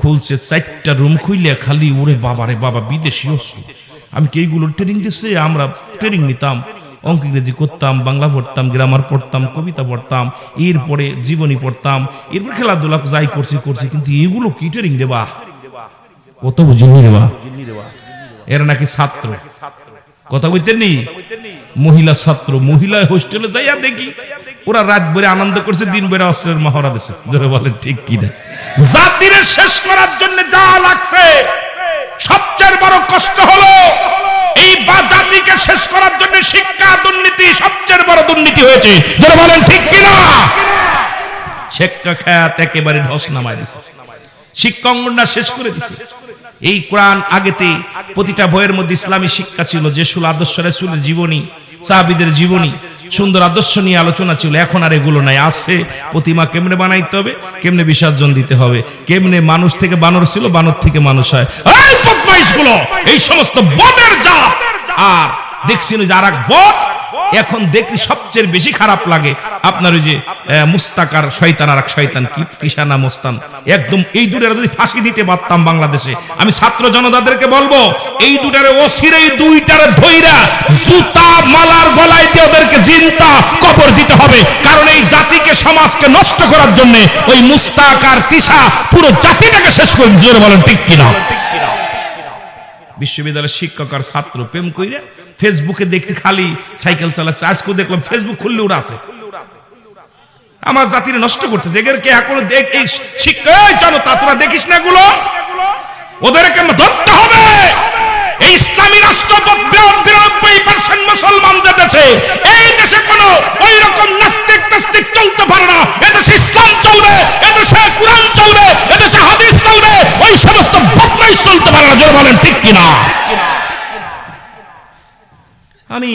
খুলছে 4টা রুম খুইলে খালি ওরে বাবা রে বাবা বিদেশি অস্ত্র। আমি কি এইগুলোর ট্রেনিং দিচ্ছে? আমরা ট্রেনিং নিতাম, অঙ্ক ইংরেজি করতাম, বাংলা পড়তাম, গ্রামার পড়তাম, কবিতা পড়তাম, এরপরে জীবনী পড়তাম, এরপর খেলাধুলা যাই করছি, কিন্তু এগুলো কি ট্রেনিং রে বা, কত বুঝিনি রে বা। এরা নাকি ছাত্র, কথা বলতেন নি, মহিলা ছাত্র, মহিলা হোস্টেলে যাইয়া দেখি ওরা রাত ভরে আনন্দ করছে, দিন ভরে অস্ত্রের মহড়া দিছে। জোরে বলেন ঠিক কিনা? জাতিরে শেষ করার জন্য যা লাগছে, সবচেয়ে বড় কষ্ট হলো এই জাতিকে শেষ করার জন্য শিক্ষা দুর্নীতি সবচেয়ে বড় দুর্নীতি হয়েছে। জোরে বলেন ঠিক কিনা? শিক্ষা খাত একেবারে ধস নামায় দিছে, শিক্ষা অঙ্গনটা শেষ করে দিছে। এই কোরআন আগেতে প্রতিটা বইয়ের মধ্যে ইসলামী শিক্ষা ছিল, যে সুল আদর্শ রাসূলের জীবনী, সাহাবীদের জীবনী, সুন্দর আদর্শ নিয়ে আলোচনা ছিল। এখন আর এগুলো নাই। আছে প্রতিমা কেমনে বানাইতে হবে, কেমনে বিসর্জন দিতে হবে, কেমনে মানুষ থেকে বানর ছিল, বানর থেকে মানুষ হয়। এই বদমাইশগুলো, এই সমস্ত বদের জাত। আর দেখছেন যে আরেক বদ এখন দেখলি সবচেয়ে বেশি খারাপ লাগে আপনার ওই যে মুস্তাকার শয়তান, আর এক শয়তান কি তিশানা মোস্তান, একদম এই দুটারে যদি ফাঁসি দিতে পারতাম বাংলাদেশে, আমি ছাত্র জনতাদেরকে বলবো এই দুটারে অসিরে দুইটারে ধইরা জুতা মালার গলায় দিয়ে ওদেরকে জিনতা কবর দিতে হবে। কারণ এই জাতিকে, সমাজকে নষ্ট করার জন্য ওই মুস্তাক আর তিশা পুরো জাতিটাকে শেষ করে দিয়েছে। বলেন ঠিক কিনা? বিশ্ববিদ্যালয়ের শিক্ষক আর ছাত্র প্রেম কইরা ফেসবুকে দেখতে খালি সাইকেল চালাচ্ছে। আজকে দেখলাম ফেসবুক খুললে ওরা আছে, আমার জাতিরে নষ্ট করতেছে। এদেরকে এখনো দেখ, এই শিক্ষা জনতা তোরা দেখিস না এগুলো, ওদেরকে ধরতে হবে। এই ইসলামী রাষ্ট্র 92% মুসলমান যে দেশে, এই দেশে কোনো ওই রকম নাস্তিক তাস্তিক চলতে পারে না। এদেশে ইসলাম চলবে, এদেশে কোরআন চলবে, এদেশে হাদিস চলবে, ওই সমস্ত বদমাইশ চলতে পারে না। জোরে বলেন ঠিক কিনা? আমি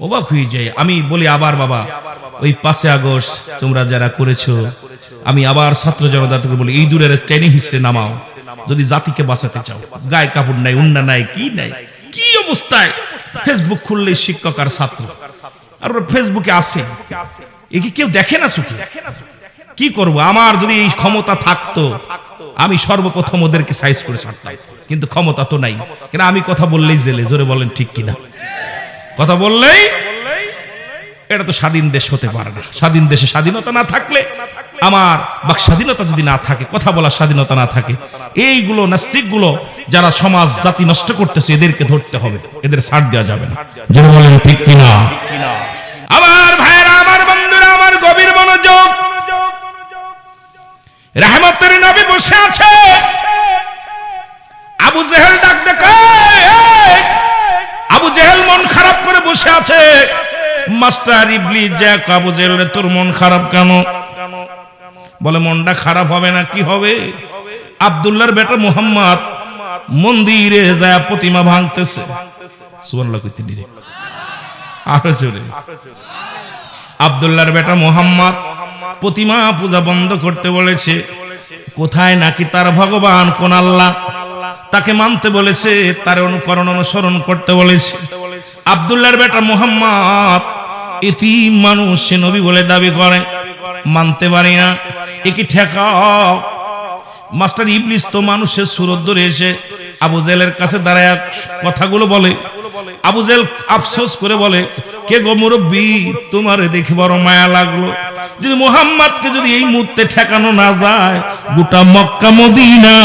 অবাক হয়ে যাই। আমি বলি আবার বাবা, ওই 5 আগস্ট তোমরা যারা করেছো, আমি আবার ছাত্র জনতাকে বলি এই দূরের ট্রেনে হিসেবে নামাও যদি জাতিকে বাঁচাতে চাও। গায়ে কাপড় নাই, উন্না নাই, কি নাই, কি অবস্থায় ফেসবুক খুললে শিক্ষক আর ছাত্র, আর ওরা ফেসবুকে আসে, এ কি কেউ দেখে না সুখে? কি করব? আমার যদি এই ক্ষমতা থাকতো আমি সর্বপ্রথম ওদেরকে সাইজ করে ছাড়তাম, কিন্তু ক্ষমতা তো নাই। কেন আমি কথা বললেই জেলে। জোরে বলেন ঠিক কিনা? কথা বললেই, এটা তো স্বাধীন দেশ হতে পারে না। স্বাধীন দেশে স্বাধীনতা না থাকলে, আমার বাক স্বাধীনতা যদি না থাকে, কথা বলার স্বাধীনতা না থাকে, এইগুলো নাস্তিকগুলো যারা সমাজ জাতি নষ্ট করতেছে এদেরকে ধরতে হবে, এদের ছাড় দেওয়া যাবে না। জোরে বলেন ঠিক কিনা? আমার ভাইরা, আমার বন্ধুরা, আমার গভীর মনোযোগ। রহমতের নবী বসে আছে, আবু জেহেল ডাক দেখে, আবু জেহেল মন খারাপ করে বসে আছে। মাস্টার ইবলিস যে আবু জেহেল, তোর মন খারাপ কেন? বলে মনটা খারাপ হবে না, কি হবে? আব্দুল্লাহর বেটা মুহাম্মদ মন্দিরে যায় প্রতিমা ভাঙতেছে। সুবহানাল্লাহ কইতে দিলে আরো জোরে। আব্দুল্লাহর বেটা মুহাম্মদ প্রতিমা পূজা বন্ধ করতে বলেছে। কোথায় নাকি তার ভগবান কোন আল্লাহ তাকে মানতে বলেছে, তার অনুকরণ অনুসরণ করতে বলেছে। আব্দুল্লাহর বেটা মুহাম্মদ এতিম মানুষ, সে নবী বলে দাবি করে, মানতে পারি না, একে ঠেকাও। মাস্টার ইবলিস তো মানুষের সুরত ধরে এসে আবু জেহেলের কাছে দাঁড়ায় কথাগুলো বলে। আবু জেহেল আফসোস করে বলে, কে গো মুরব্বী, তোমারে দেখে বড় মায়া লাগলো। যদি মুহাম্মদকে যদি এই মুহূর্তে ঠেকানো না যায়, গোটা মক্কা মদিনা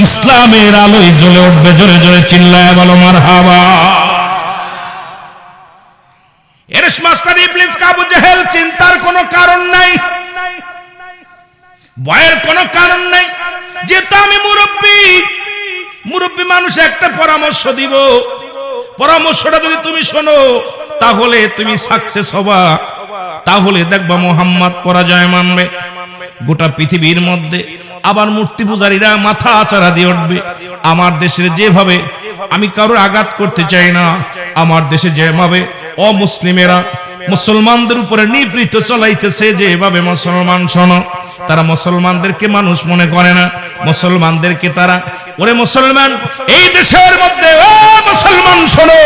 ইসলামের আলোয় জ্বলে উঠবে। জোরে জোরে চিল্লায় বলো মারহাবা। এরস মাস্টার ইবলিস আবু জেহেল চিন্তার কোনো কারণ নাই, ভয়ের কোনো কারণ নাই। যেহেতু আমি মুরব্বী মানুষ, একটা পরামর্শ দিব, পরামর্শটা যদি তুমি শোনো তাহলে তুমি সাকসেস হবা, তাহলে দেখবা মুহাম্মদ পরাজয় মানবে। গোটা পৃথিবীর মধ্যে আবার মূর্তি পূজারীরা মাথা আচারা দিয়ে উঠবে। আমার দেশের যেভাবে, আমি কারোর আঘাত করতে চাই না, আমার দেশে যেভাবে অমুসলিমেরা মুসলমানদের উপরে নিপীড়িত চালাইতেছে, যেভাবে মুসলমান শোনো, তারা মুসলমানদেরকে মানুষ মনে করে না। মুসলমানদেরকে তারা, ওরে মুসলমান এই দেশের মধ্যে, ও মুসলমান শোনো,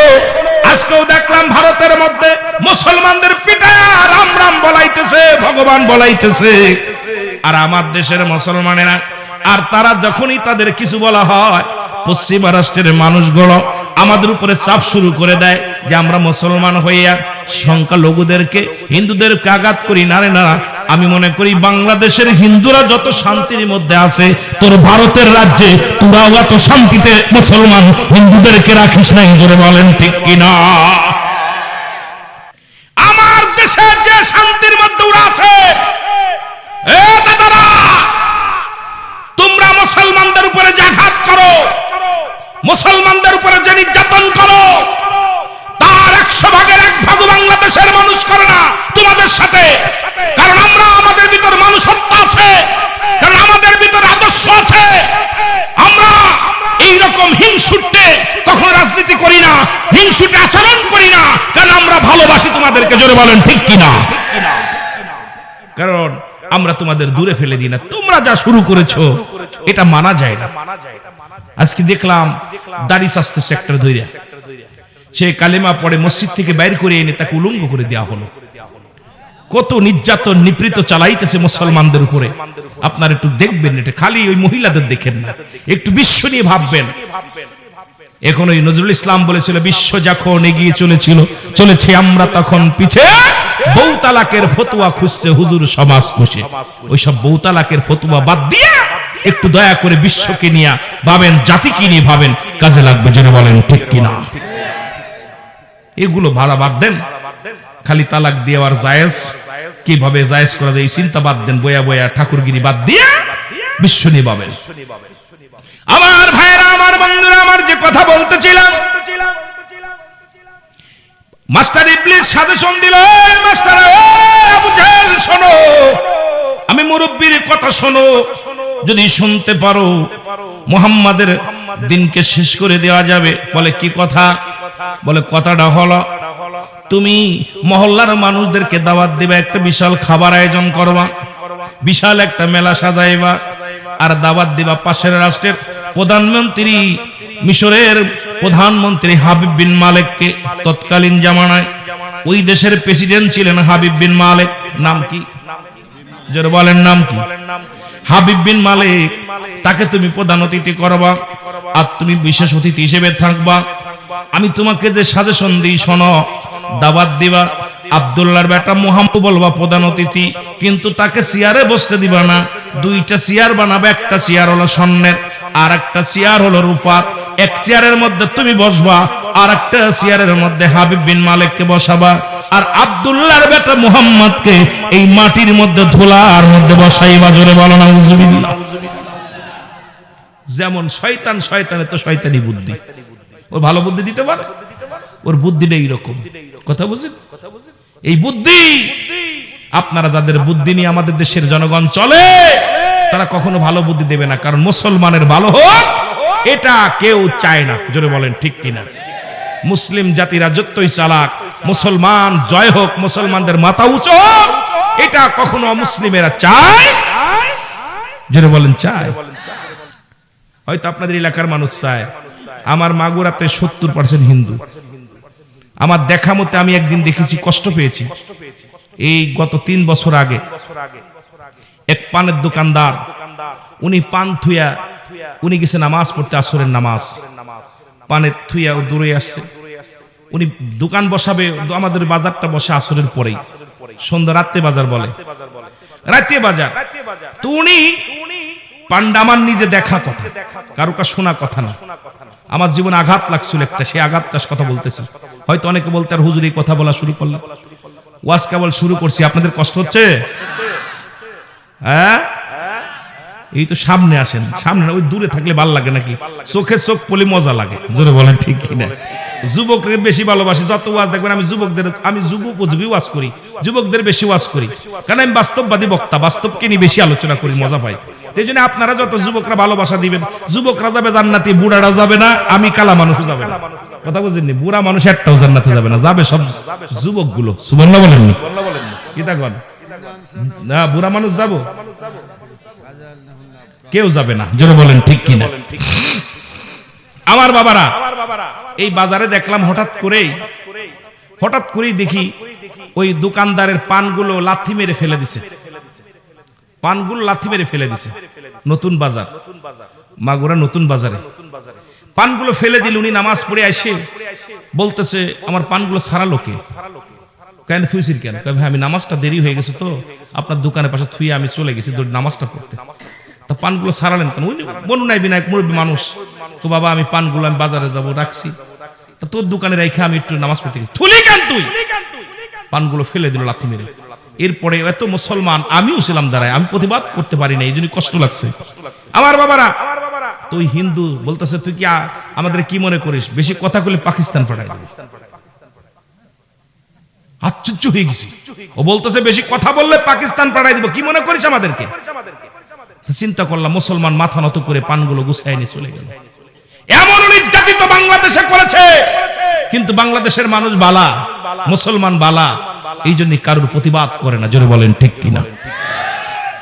আজকেও দেখলাম ভারতের মধ্যে মুসলমানদের পিটায়া রাম রাম বলাইতেছে, ভগবান বলাইতেছে। আর আমার দেশের মুসলমানেরা, আর তারা যখনই তাদের কিছু বলা হয়, পশ্চিমা রাষ্ট্রের মানুষগুলো আমাদের উপরে চাপ শুরু করে দেয় যে আমরা মুসলমান হইয়া সংখ্যালঘুদেরকে, হিন্দুদেরকে আঘাত করি। না রে না, আমি মনে করি বাংলাদেশের হিন্দুরা যত শান্তির মধ্যে আছে, তোর ভারতের রাজ্যে তোরাও এত শান্তিতে মুসলমান হিন্দুদেরকে রাখিস না। জোরে বলেন ঠিক কিনা? আমার দেশে যে শান্তির মধ্যে ওরা আছে, এ দাদারা, তোমরা মুসলমানদের উপরে যে আঘাত করো, মুসলমানদের উপরে যে নির্যাতন করো, তার 100 ভাগের 1 ভাগ বাংলাদেশের মানুষ করে না তোমাদের সাথে। কারণ আমরা, আমাদের ভিতর মানুষত্ব আছে, কারণ আমাদের ভিতর আদর্শ আছে। আমরা এইরকম হিংসুটে কখনো রাজনীতি করি না, হিংসুটে আচরণ করি না, কারণ আমরা ভালোবাসি তোমাদেরকে। জোরে বলেন ঠিক কিনা? কারণ আমরা তোমাদের দূরে ফেলে দিই না। তোমরা যা শুরু করেছো এটা মানা যায় না। আজকে দেখলাম দাড়ি চাস্তে সেক্টর ধইরা, সে কালেমা পড়ে মসজিদ থেকে বাইর করে এনে তাকে উলঙ্গ করে দেওয়া হলো। কত নির্যাতন নিপীড়িত চালাইতেছে মুসলমানদের উপরে। আপনারা একটু দেখবেন, এটা খালি ওই মহিলাদের দেখেন না, একটু বিশ্ব নিয়ে ভাববেন। এখন ওই নজরুল ইসলাম বলেছিল, বিশ্ব যখন এগিয়ে চলেছে আমরা তখন পিছে, বউ তালাকের ফতোয়া খুঁজছে হুজুর সমাজ খুশি। ওইসব বউ তালাকের ফতোয়া বাদ দিয়ে একটু দয়া করে বিশ্বকে নিয়ে ভাবেন, জাতিকে নিয়ে ভাবেন, কাজে লাগবে। জেনে বলেন ঠিক কিনা? এগুলো ভাড়া বাদ দেন, খালি তালাক দেওয়ার জায়েজ, কিভাবে জায়েজ করা যায় এই চিন্তা বাদ দেন। বয়া বয়া ঠাকুরগিরি বাদ দিয়ে বিশ্ব নিয়ে ভাবেন। আমার ভাইরা, আমার বন্ধুরা, আমার যে কথা বলতেছিলাম, মাস্টার ইবলিস সাজেশন দিল, মাস্টার আবু জাহেল শোনো, আমি মুরব্বির কথা শোনো, যদি শুনতে পারো মুহাম্মাদের দিনকে শেষ করে দেওয়া যাবে। বলে কি কথা? বলে কথাটা হলো, তুমি মহল্লার মানুষদেরকে দাওয়াত দিবা, একটা বিশাল খাবার আয়োজন করবা, বিশাল একটা মেলা সাজাইবা, আর দাওয়াত দিবা পাশের রাষ্ট্রের প্রধানমন্ত্রী, মিশরের প্রধানমন্ত্রী হাবিব বিন মালেককে। তৎকালীন জামানায় ওই দেশের প্রেসিডেন্ট ছিলেন হাবিব বিন মালেক। নাম কি? যারা বলেন নাম কি? হাবিব বিন মালেক। তাকে তুমি প্রধান অতিথি করবা, আর তুমি বিশেষ অতিথি হিসেবে থাকবা। আমি তোমাকে যে সাজেশন দিই শোনো, দাওয়াত দিবা, আব্দুল্লাহর বেটা মুহাম্মদ বলবা প্রধান অতিথি, কিন্তু তাকে চেয়ারে বসতে দিবা না। 2টা চেয়ার বানাবে, একটা চেয়ার হলো স্বর্ণের, আর একটা চেয়ার হলো রূপার। এক চেয়ারের মধ্যে তুমি বসবা, আর একটা চেয়ারের মধ্যে হাবিব বিন মালিককে বসাবা, আর আব্দুল্লাহর বেটা মুহাম্মদকে এই মাটির মধ্যে, ধুলার মধ্যে বসাইবা। জোরে বলো না উযুবিল্লাহ। যেমন শয়তান, শয়তানের তো শয়তানি বুদ্ধি, ওর ভালো বুদ্ধি দিতে পারে, ওর বুদ্ধিটা এইরকম। কথা বুঝেন? এই বুদ্ধি, আপনারা যাদের বুদ্ধি নিয়ে আমাদের দেশের জনগণ চলে, তারা কখনো ভালো বুদ্ধি দেবে না, কারণ মুসলমানের ভালো হোক এটা কেউ চায় না। জোরে বলেন ঠিক কিনা? মুসলিম জাতিরা যতই চালাক, মুসলমান জয় হোক, মুসলমানদের মাথা উঁচু হোক, এটা কখনো মুসলিমেরা চায়। জোরে বলেন চায়? হয়তো আপনাদের এলাকার মানুষ চায়। আমার মাগুরাতে 70% হিন্দু। আমার দেখা মতে আমি একদিন দেখেছি, কষ্ট পেয়েছি। এই গত 3 বছর আগে এক পানের দোকানদার, উনি পান থুয়া, উনি গেছে নামাজ পড়তে, আসরের নামাজ, পানের থুয়া দূরে আসছে। উনি দোকান বসাবে, আমাদের বাজারটা বসে আসরের পরেই, সন্ধ্যা রাত্রে বাজার বলে, রাত্রে বাজার। তো উনি পান্ডা, আমার নিজে দেখা কথা, কারো কাছে শোনা কথা না। আমার জীবনে আঘাত লাগছিল একটা, সেই আঘাতটার কথা বলতেছি। হয়তো অনেকে বলতে, আর হুজুর এই কথা বলা শুরু করলাম, ওয়াজ কেবল শুরু করছি, আপনাদের কষ্ট হচ্ছে? হ্যাঁ, এই তো সামনে আসেন, সামনে, ওই দূরে থাকলে ভালো লাগে নাকি? চোখে চোখ পলি মজা লাগে। জোরে বলেন ঠিক কিনা? যুবকদের বেশি ভালোবাসি। যত ওয়াজ দেখবেন, আমি যুবকদের, আমি যুব উপযোগী ওয়াজ করি, যুবকদের বেশি ওয়াজ করি, কারণ আমি বাস্তববাদী বক্তা, বাস্তবকে নিয়ে বেশি আলোচনা করি, মজা পাই। এই জন্য আপনারা যত যুবকরা ভালোবাসা দিবেন, যুবকরা যাবে জান্নাতে, বুড়ারা যাবে না, আমি কালা মানুষও যাবে না। কথা বুঝেননি? বুড়া মানুষ একটাও জান্নাতে যাবে না, যাবে সব যুবকগুলো। সুবহানাল্লাহ বলেননি? কি দেখবেন না, বুড়া মানুষ যাবো? কেউ যাবে না, জোরে বলেন ঠিক কিনা। আমার বাবারা, এই বাজারে দেখলাম হঠাৎ করেই দেখি ওই দোকানদারের পানগুলো লাথি মেরে ফেলে দিছে, নতুন বাজার, মাগুরা নতুন বাজারে পানগুলো ফেলে দিল। উনি নামাজ পড়ে আসে বলতেছে আমার পানগুলো ছাড়ালো কে? কেন থুইছিস কেন? ভাই আমি নামাজটা দেরি হয়ে গেছে তো আপনার দোকানের পাশে থুয়ে আমি চলে গেছি নামাজটা পড়তে। তা পানগুলো ছাড়ালেন কেন? উনি বলুন নাই বিনায়ক মুরব্বী মানুষ তো, বাবা আমি পানগুলো আমি বাজারে যাবো রাখছি, তা তোর দোকানে রেখে আমি একটু নামাজ পড়তে গেছি। থুলি কেন তুই? পানগুলো ফেলে দিল লাথি মেরে। এরপরে এত মুসলমান, আমিও ছিলাম দাঁড়ায়, আমি প্রতিবাদ করতে পারি না, এই জন্য কষ্ট লাগছে। আমার বাবারা, তুই হিন্দু বলতেছে তুই কি আমাদের কি মনে করিস? বেশি কথা বলে পাকিস্তান পাঠাই দিবি। আশ্চর্য হয়ে গেছি, ও বলতেছে বেশি কথা বললে পাকিস্তান পাঠাই দিব, কি মনে করিস আমাদেরকে? চিন্তা করলাম, মুসলমান মাথা নত করে পানগুলো গুছাই নিয়ে চলে গেল। এমন নির্যাতিত বাংলাদেশে করেছে, কিন্তু বাংলাদেশের মানুষ বালা, মুসলমান বালা, এই জন্য কারোর প্রতিবাদ করে না, জোরে বলেন ঠিক কিনা।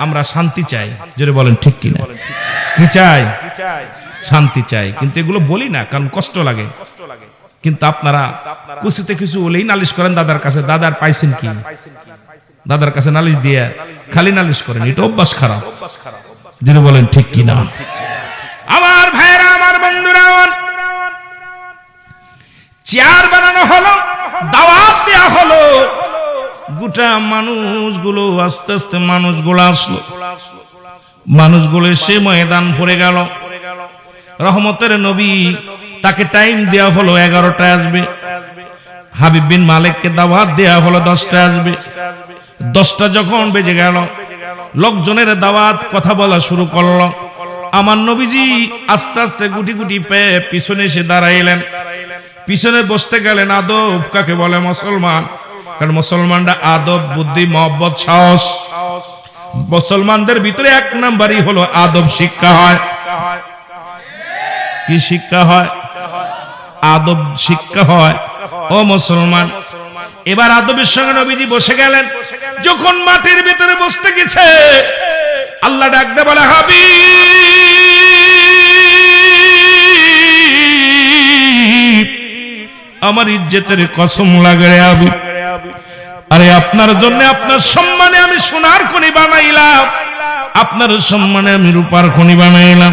আমরা শান্তি চাই, জোরে বলেন ঠিক কিনা। কি চাই? শান্তি চাই, কিন্তু এগুলো বলি না কারণ কষ্ট লাগে। কিন্তু আপনারা কুচিতে কিছু বলেই নালিশ করেন দাদার কাছে, দাদার পাইছেন কি? দাদার কাছে নালিশ দিয়ে খালি নালিশ করেন, এটা অভ্যাস খারাপ, জোরে বলেন ঠিক কিনা। আমার ভাইরা, আমার বন্ধুরা, চেয়ার বানানো হলো, দাওয়াত দেয়া হলো, গোটা মানুষগুলো আস্তে আস্তে মানুষগুলো আসলো, মানুষগুলো সে ময়দান পড়ে গেল। রহমতের নবী, তাকে টাইম দেওয়া হলো 11টায় আসবে। হাবিব বিন মালিককে দাওয়াত দেওয়া হলো 10টায় আসবে। 10টা যখন বেজে গেল, লোকজনের দাওয়াত কথা বলা শুরু করলো। আমার নবীজি আস্তে আস্তে গুটি গুটি পেয়ে পিছনে এসে দাঁড়াইলেন। পিছনে বসতে গেলেন। আদব কাকে বলে? মুসলমান, কারণ মুসলমানরা আদব, বুদ্ধি, মহব্বত, সাহস, মুসলমানদের ভিতরে 1 নাম্বারই হলো আদব শিক্ষা হয়। কি শিক্ষা হয়? আদব শিক্ষা হয়। ও মুসলমান, এবার আদবের সঙ্গে নবীজি বসে গেলেন। যখন মাটির ভিতরে বসতে গেছে, আল্লাহ ডাকতে বলে, হাবিব, আমার ইজ্জতের কসম লাগে রে হাবিব, আরে আপনার জন্য, আপনার সম্মানে আমি সোনার খনি বানাইলাম, আপনার সম্মানে আমি রূপার খনি বানাইলাম।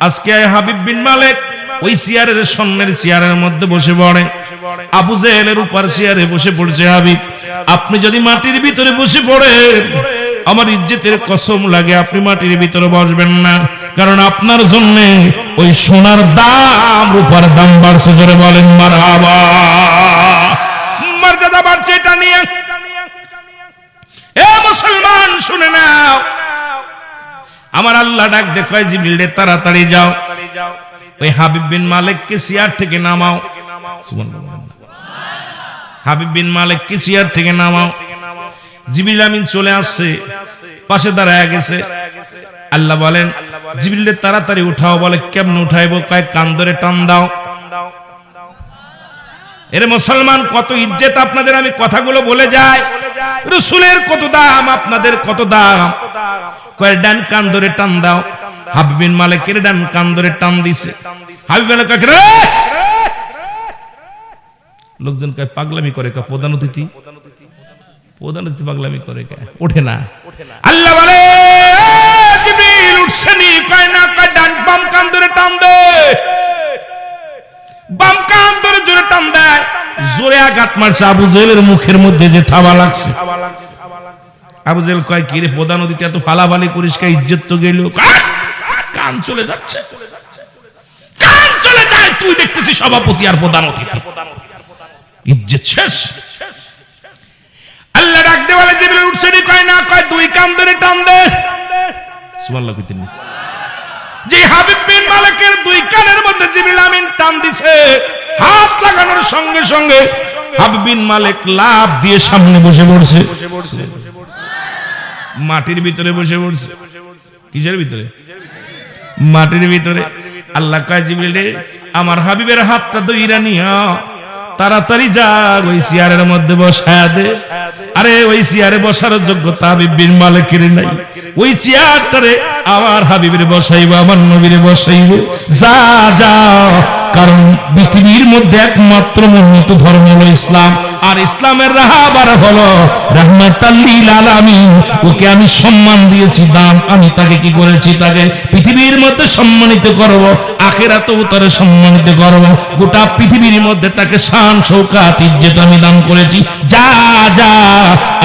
আজকে হাবিব বিন মালিক ওই চেয়ারের সামনের চেয়ারের মধ্যে বসে পড়ে। আবু জেহেলের উপর চেয়ারে বসে পড়ছে। হাবিব, আপনি যদি মাটির ভিতরে বসে পড়েন, আমার ইজ্জতের কসম লাগে আপনি মাটির ভিতরে বসবেন না, কারণ আপনার জন্য ওই সোনার দাম, রূপার দাম বাড়ছে। জোরে বলেন মারহাবা। মর্যাদা বাড়ছে এটা নিয়ে। এ মুসলমান শুনে নাও, আমার আল্লাহ ডাক দেখায়, জিবরিল তাড়াতাড়ি যাও, ওই হাবিব বিন মালিককে চেয়ার থেকে নামাও। সুবহানাল্লাহ। হাবিব বিন মালিককে চেয়ার থেকে নামাও। জিবরিল আমিন চলে আসছে, পাশে দাঁড়ায় গেছে। আল্লাহ বলেন, জিবরিল তাড়াতাড়ি উঠাও। বলে কেমনে উঠাইবো? কয় কান ধরে টান দাও। এর মুসলমান, কত ইজ্জত আপনাদের, আমি কথাগুলো বলে যাই। রাসূলের কত দাম, আপনাদের কত দাম। কয় ডান কান ধরে টান দাও। হাবিব বিন মালিকের ডান কান ধরে টান দিছে। হাবিব বলে, লোকজন কয় পাগলামি করে, কয় প্রধান অতিথি পাগলামি করে, ওঠে না। আল্লাহ বলে, জিবরিল উঠছেনি? কয় না। কয় ডান বাম কান ধরে টান দে। বাম কান ধরে জোরে টান দেয়। জোরে আঘাত মারছে। আবু জেহেলের মুখের মধ্যে যে থাবা লাগছে। আবু জেহেল কয়, কি রে প্রধান অতিথি, এত ফালাফালি করিস কে? ইজ্জত তো গেল। কান চলে যাচ্ছে, কান চলে যায়। তুই দেখতেছিস সভাপতি আর প্রধান অতিথি, ইজ্জত শেষ। আল্লাহ ডাক দে বলে, জিবরিল উঠছেনি? কয় না। কয় দুই কান ধরে টান দে। সুবহানাল্লাহ কইতেন। যে হাবিব বিন মালিকের দুই কানের মধ্যে জিবরিল আমিন টান দিছে, হাত লাগানোর সঙ্গে সঙ্গে হাবিব বিন মালিক লাফ দিয়ে সামনে বসে পড়ছে। মাটির ভিতরে বসে পড়ছে। কিসের ভিতরে? মাটির ভিতরে। আল্লাহ কয়, জিবরিল আমার হাবিবের হাতটা ধইরা নিয়া তাড়াতাড়ি যা ওই চেয়ারের মধ্যে বসায়া দে। আরে ওই চেয়ারে বসার যোগ্যতা হাবিব বিন মালিকের নাই, ওই চেয়ারটারে আমার হাবিবের বসাইব, আমার নবীর বসাইব। যা যা, কারণ পৃথিবীর মধ্যে একমাত্র মনোনীত ধর্ম হলো ইসলাম, আর ইসলামের রাহবার হলো রাহমাতাল লিল আলামিন। ওকে আমি সম্মান দিয়েছি, দাম আমি তাকে কি করেছি, তাকে পৃথিবীর মধ্যে সম্মানিত করব, আখিরাতেও তারে সম্মানিত করব, গোটা পৃথিবীর মধ্যে তাকে শান শৌকাত ইজ্জত আমি দান করেছি। যা যা,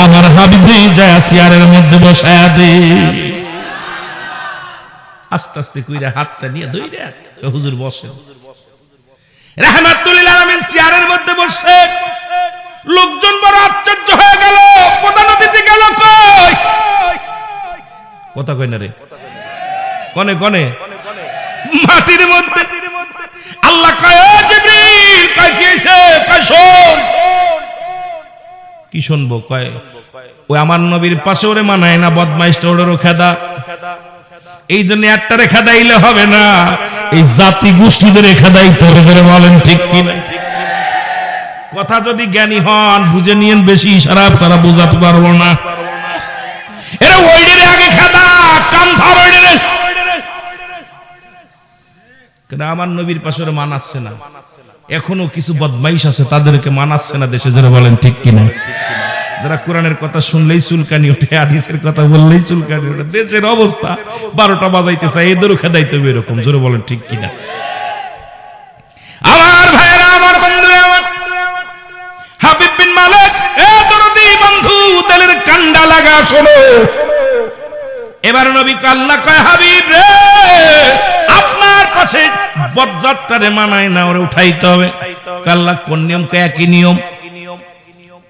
আমার হাবিবে যা চেয়ারের মধ্যে বসায়া দে। আস্তে আস্তে কইরা হাতটা নিয়ে ধইরা হুজুর বসেন। রাহমাতুল লিল আলামিন চেয়ারের মধ্যে বসে, লোকজন বড় আশ্চর্য হয়ে গেল। প্রধান অতিথি গেল কই? কথা কই না রে, কনে কনে মাটির মধ্যে। আল্লাহ কয় ও জিবরিল, কয় কি হইছে? কয় শোন। কি শুনবো? কয় ওই আমার নবীর পাশে ওরে মানায় না, বদমাইশটা ওরে খেদা, এই জন্য একটা রেখা দাইলে হবে না, এই জাতি গোষ্ঠীদের রেখা দায়িত্ব হবে। বলেন ঠিক কিনা? কথা যদি জ্ঞানী হন বুঝে নিয়েন, বেশি ইশারা সারা বোঝাতে পারবো না। এরা ওইডের আগে খেদা কাম ধর, ওইডের কেন আমার নবীর পাশে মানাচ্ছে না। এখনো কিছু বদমাইশ আছে, তাদেরকে মানাচ্ছে না দেশে। যারা বলেন ঠিক কিনা? যারা কোরআনের কথা শুনলেই চুলকানি ওঠে, হাদিসের কথা বললেই চুলকানি ওঠে। দেশের অবস্থা 12টা বাজাইতে চাই, এদেরও খেদাইতে হবে এরকম। জোরে বলেন ঠিক কিনা? আমার ভাইরা, আমার বন্ধুরা, আমার হাবিব বিন মালিক, এ দরদি বন্ধু, দিলের কান্ডা লাগা শোনো। এবার নবী আল্লাহ কয়, হাবিব রে, আপনার পাশে বজ্জাতটারে মানায় না, ওরে উঠাইতে হবে। আল্লাহ কোন নিয়ম? কয় একই নিয়ম।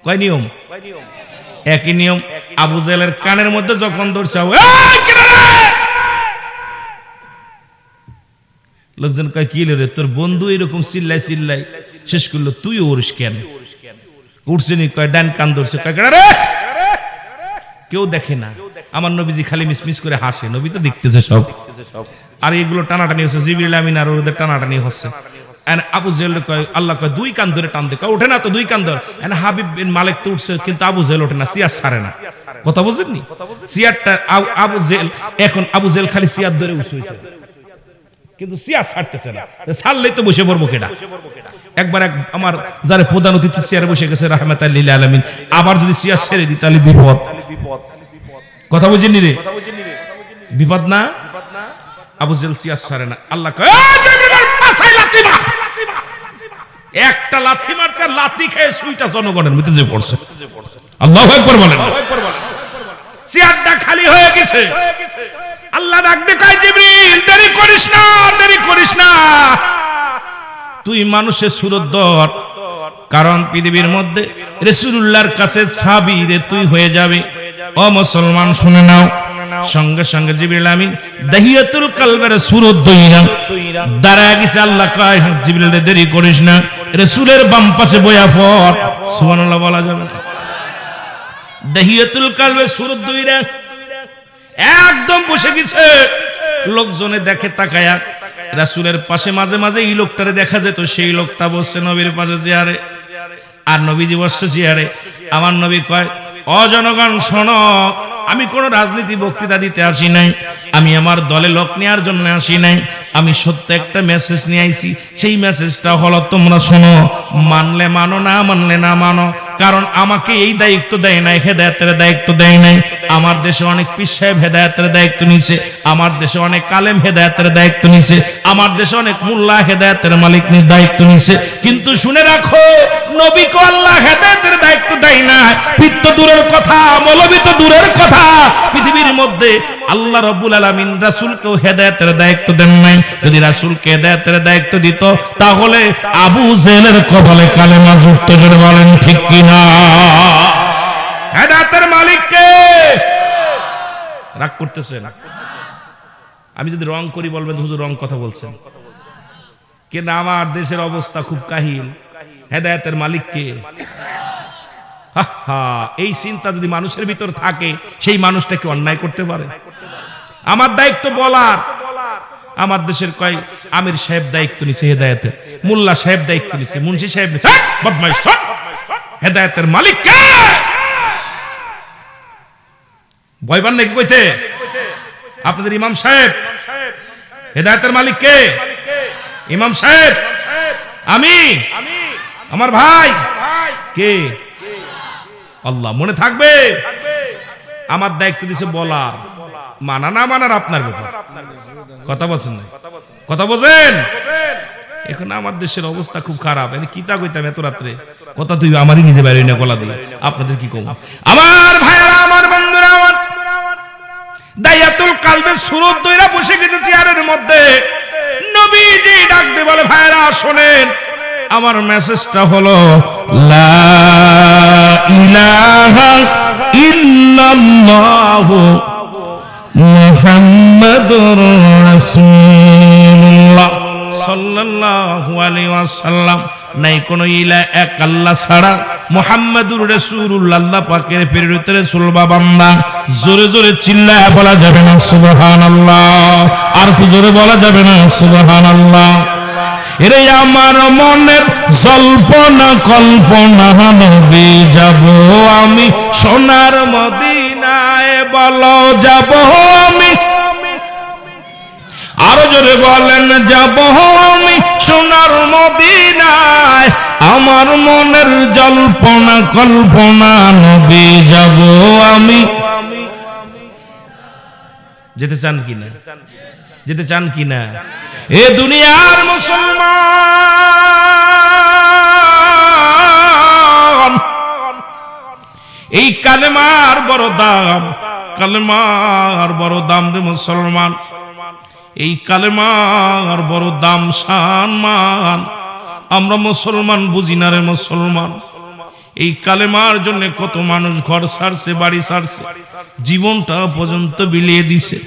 কয় নিয়ম? একই নিয়ম। আবু জেহেলের কানের মধ্যে যখন ধরছে, লোকজন কয় কি রে, তোর বন্ধু এরকম চিল্লাই চিল্লাই শেষ করলো, তুই ওরিস কেন? উঠছে নি? কয় ডান কান ধরছে। কয় রে, কেউ দেখে না, আমার নবীজি খালি মিসমিস করে হাসে, নবী তো দেখতেছে সব। আর এগুলো টানাটানি হচ্ছে, জিবরিল আমিন আর ওদের টানাটানি হচ্ছে। আবু জেহেল কয়, আল্লাহ কয় দুই কান ধরে টান দে। কয় ওঠে না তো, দুই কান ধর। হাবিব বিন মালিক তো উঠছে, কিন্তু আবু জেহেল ওঠে না, সিয়ার ছাড়ে না। কথা বুঝেননি? সিয়ারটা আবু জেহেল, এখন আবু জেহেল খালি সিয়ার ধরে উঠছে, কিন্তু সিয়ার ছাড়তেছে না। ছাড়লেই তো বসে পড়বো কেডা? একবার আমার যারা প্রধান অতিথি চেয়ারে বসে গেছে রাহমাতাল লিল আলামিন, আবার যদি সিয়ার ছেড়ে দিই তাহলে বিপদ। কথা বুঝেননি রে? বিপদ না? আবু জেহেল সিয়ার ছাড়ে না। আল্লাহ কয়, একটা লাথি মারছে, লাথি খেয়ে সুইটা জনগণের মধ্যে যে পড়ছে। আল্লাহু আকবার বলেন। চেয়ারটা খালি হয়ে গেছে। আল্লাহ ডাক দিয়ে কয়, জিবরিল দেরি করিস না, দেরি করিস না, তুই মানুষের সুরত ধর, কারণ পৃথিবীর মধ্যে রাসূলুল্লাহর কাছে ছাবি রে তুই হয়ে যাবে। ও মুসলমান শুনে নাও। সঙ্গে সঙ্গে জিবরিল আমিন দাহিয়াতুল কলবের সুরত দইরা দাঁড়ায় গেছে। আল্লাহ কয়, জিবরিল দেরি করিস না, রাসূলের বাম পাশে বয়া পড়। সুবহানাল্লাহ বলা যাবে না? দাহিয়াতুল কলবের সুরত দইরা একদম বসে গেছে। লোকজনে দেখে তাকায়া, রাসূলের পাশে মাঝে মাঝে এই লোকটারে দেখা যেত, সেই লোকটা বসছে নবীর পাশে চেয়ারে, আর নবীজি বসছে চেয়ারে। আমার নবী কয়, ও জনগণ শোনো, আমি কোনো রাজনীতি বক্তৃতা দিতে আসি নাই, আমি আমার দলে লোক নেওয়ার জন্য আসি নাই, আমি সত্য একটা মেসেজ নিয়ে আইছি। সেই মেসেজটা হলো, তোমরা শোনো, মানলে মানো, না মানলে না মানো। কারণ আমাকে এই দায়িত্ব দেয় নাই, হেদায়েতের দায়িত্ব দেয় নাই। আমার দেশে অনেক পীর সাহেব হেদায়েতের দায়িত্ব নিছে, আমার দেশে অনেক আলেম হেদায়েতের দায়িত্ব নিছে, আমার দেশে অনেক মোল্লা হেদায়েতের মালিক দায়িত্ব নিছে। কিন্তু শুনে রাখো, নবীকে আল্লাহ হেদায়েতের দায়িত্ব দেয় না। পীর তো দূরের কথা, মৌলবী তো দূরের কথা, পৃথিবীর মধ্যে আল্লাহ রাব্বুল আলামিন রাসূলকেও হেদায়েতের দায়িত্ব দেন নাই। যদি রাসূলকে হেদায়েতের দায়িত্ব দিত, তাহলে আবু জেহেলের কপালে কালেমা যুক্ত। করে বলেন ঠিক কিনা? হেদায়েতের মালিক কে? রাগ করতেছেন? আমি যদি রং করি বলবেন হুজুর রং কথা বলছেন, কিন্তু আমার দেশের অবস্থা খুব কাহিল। হেদায়েতের মালিক কে? এই চিন্তা যদি মানুষের ভিতর থাকে, সেই মানুষটা কি অন্যায় করতে পারে? আমার দায়িত্ব বলার, আমার দেশের কয় আমির সাহেব দায়িত্ব নিছে হেদায়েতের, মোল্লা সাহেব দায়িত্ব নিছে, মুন্সি সাহেব নিছে। বদমাইশ শোন, হেদায়েতের মালিক কে? ভয় পান নাকি কইতে? আপনাদের ইমাম সাহেব। হেদায়েতের মালিক কে? ইমাম সাহেব। আমি, আমার ভাই কে? আল্লাহ। মনে থাকবে, আমার দায়িত্ব দিছে বলার, মানা না মানার আপনার ব্যাপার। কথা বলছেন না? কথা বোঝেন? এখন আমার দেশের অবস্থা খুব খারাপ। কিতা কইতাম এত রাত্রে কথা, তুই আমারই নিজে বাইরে না গলা দিয়ে আপনাদের কি কম। আমার ভাইরা, আমার বন্ধুরা, আমার দায়াতুল কালবের সুরত দইরা বসে গেছে চেয়ারের মধ্যে। নবীজি ডাক দিয়ে বলে, ভাইরা শোনেন, আমার মেসেজটা হলো লা ইলাহা ইল্লাল্লাহু মুহাম্মাদুর রাসূলুল্লাহ সাল্লাল্লাহু আলাইহি ওয়াসাল্লাম। নাই কোন ইলা এক আল্লাহ ছাড়া, মুহাম্মাদুর রাসূলুল্লাহ আল্লাহ পাকের প্রেরিত রাসূল বা বান্দা। জোরে জোরে চিল্লায় বলা যাবে না সুবহানাল্লাহ? আর তো জোরে বলা যাবে না সুবহানাল্লাহ? এরে আমার মনের জল্পনা কল্পনা, নবী যাব আমি সোনার মদিনায়, বলো যাব আমি। আরো জোরে বলেন, যাব আমি সোনার মদিনায়। আমার মনের জল্পনা কল্পনা, নবী যাব আমি। যেতে চান কিনা? যেতে চান কিনা? এ দুনিয়ার মুসলমান, এই কালেমার বড় দাম, কালেমার বড় দাম রে মুসলমান। এই কালেমার বড় দাম, সম্মান আমরা মুসলমান বুঝি না রে মুসলমান। এই কালেমার জন্য কত মানুষ ঘর ছাড়ছে, বাড়ি ছাড়ছে, জীবনটা পর্যন্ত বিলিয়ে দিছে।